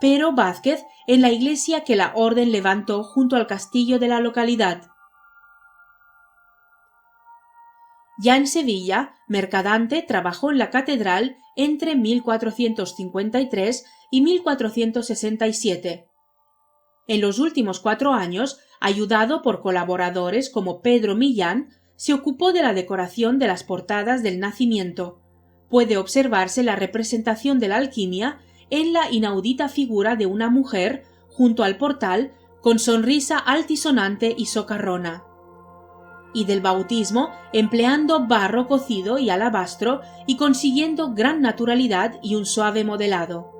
Pero Vázquez, en la iglesia que la orden levantó junto al castillo de la localidad. Ya en Sevilla, Mercadante trabajó en la catedral entre 1453 y 1467. En los últimos 4 años, ayudado por colaboradores como Pedro Millán, se ocupó de la decoración de las portadas del Nacimiento. Puede observarse la representación de la alquimia en la inaudita figura de una mujer junto al portal con sonrisa altisonante y socarrona. y del bautismo empleando barro cocido y alabastro y consiguiendo gran naturalidad y un suave modelado.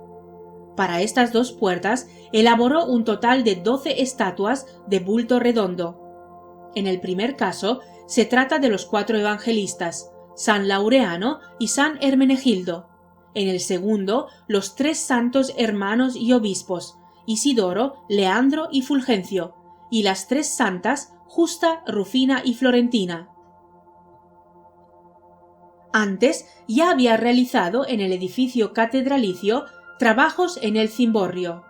Para estas dos puertas elaboró un total de 12 estatuas de bulto redondo. En el primer caso se trata de los 4 evangelistas, San Laureano y San Hermenegildo. En el segundo, los 3 santos hermanos y obispos, Isidoro, Leandro y Fulgencio, y las 3 santas, Justa, Rufina y Florentina. Antes ya había realizado en el edificio catedralicio trabajos en el cimborrio,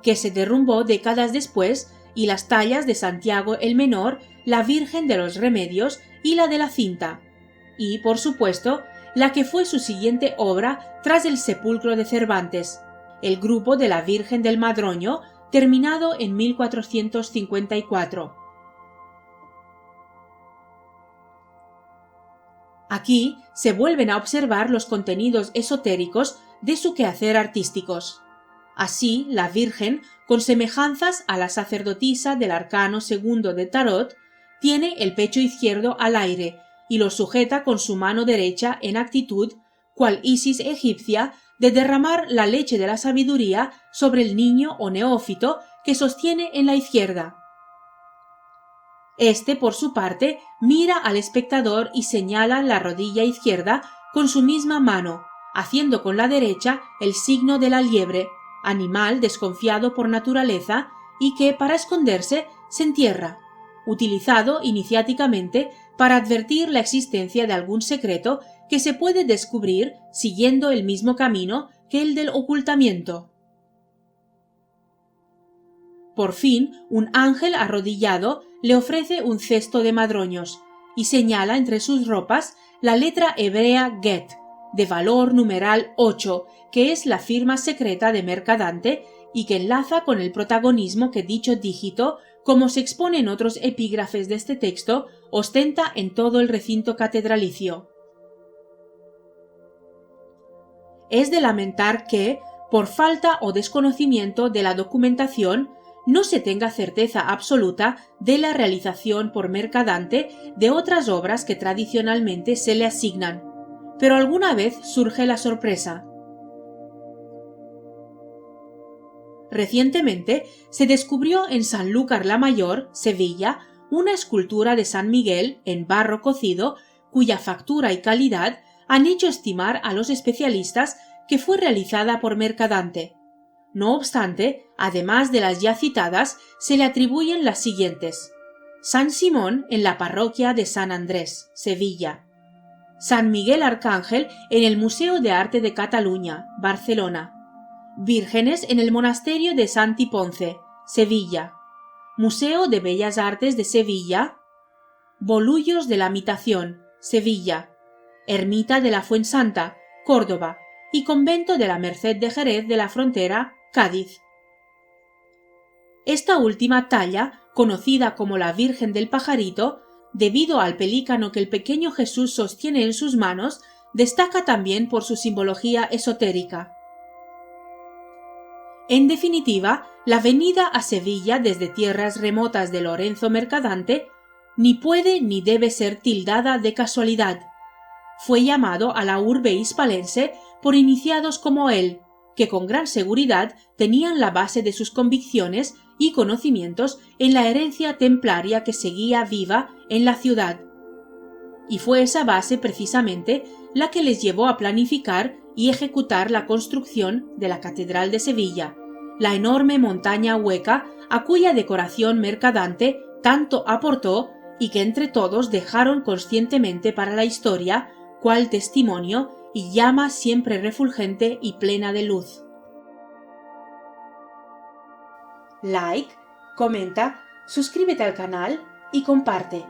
que se derrumbó décadas después, y las tallas de Santiago el Menor, la Virgen de los Remedios y la de la Cinta, y, por supuesto, la que fue su siguiente obra tras el sepulcro de Cervantes, el grupo de la Virgen del Madroño, terminado en 1454. Aquí se vuelven a observar los contenidos esotéricos de su quehacer artísticos. Así, la Virgen, con semejanzas a la sacerdotisa del arcano segundo de Tarot, tiene el pecho izquierdo al aire y lo sujeta con su mano derecha en actitud, cual Isis egipcia, de derramar la leche de la sabiduría sobre el niño o neófito que sostiene en la izquierda. Este, por su parte, mira al espectador y señala la rodilla izquierda con su misma mano, haciendo con la derecha el signo de la liebre, animal desconfiado por naturaleza y que, para esconderse, se entierra, utilizado iniciáticamente para advertir la existencia de algún secreto que se puede descubrir siguiendo el mismo camino que el del ocultamiento. Por fin, un ángel arrodillado le ofrece un cesto de madroños y señala entre sus ropas la letra hebrea Get, de valor numeral 8, que es la firma secreta de Mercadante y que enlaza con el protagonismo que dicho dígito, como se expone en otros epígrafes de este texto, ostenta en todo el recinto catedralicio. Es de lamentar que, por falta o desconocimiento de la documentación, no se tenga certeza absoluta de la realización por Mercadante de otras obras que tradicionalmente se le asignan, pero alguna vez surge la sorpresa. Recientemente se descubrió en Sanlúcar la Mayor, Sevilla, una escultura de San Miguel en barro cocido cuya factura y calidad han hecho estimar a los especialistas que fue realizada por Mercadante. No obstante, además de las ya citadas, se le atribuyen las siguientes: San Simón en la parroquia de San Andrés, Sevilla; San Miguel Arcángel en el Museo de Arte de Cataluña, Barcelona; Vírgenes en el Monasterio de Santi Ponce, Sevilla; Museo de Bellas Artes de Sevilla; Bolullos de la Mitación, Sevilla; Ermita de la Fuensanta, Córdoba; y Convento de la Merced de Jerez de la Frontera, Cádiz. Esta última talla, conocida como la Virgen del Pajarito, debido al pelícano que el pequeño Jesús sostiene en sus manos, destaca también por su simbología esotérica. En definitiva, la venida a Sevilla desde tierras remotas de Lorenzo Mercadante ni puede ni debe ser tildada de casualidad. Fue llamado a la urbe hispalense por iniciados como él, que con gran seguridad tenían la base de sus convicciones y conocimientos en la herencia templaria que seguía viva en la ciudad. Y fue esa base precisamente la que les llevó a planificar y ejecutar la construcción de la Catedral de Sevilla, la enorme montaña hueca a cuya decoración Mercadante tanto aportó y que entre todos dejaron conscientemente para la historia cual testimonio y llama siempre refulgente y plena de luz. Like, comenta, suscríbete al canal y comparte.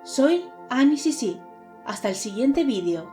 Soy Annie Sisi. Hasta el siguiente vídeo.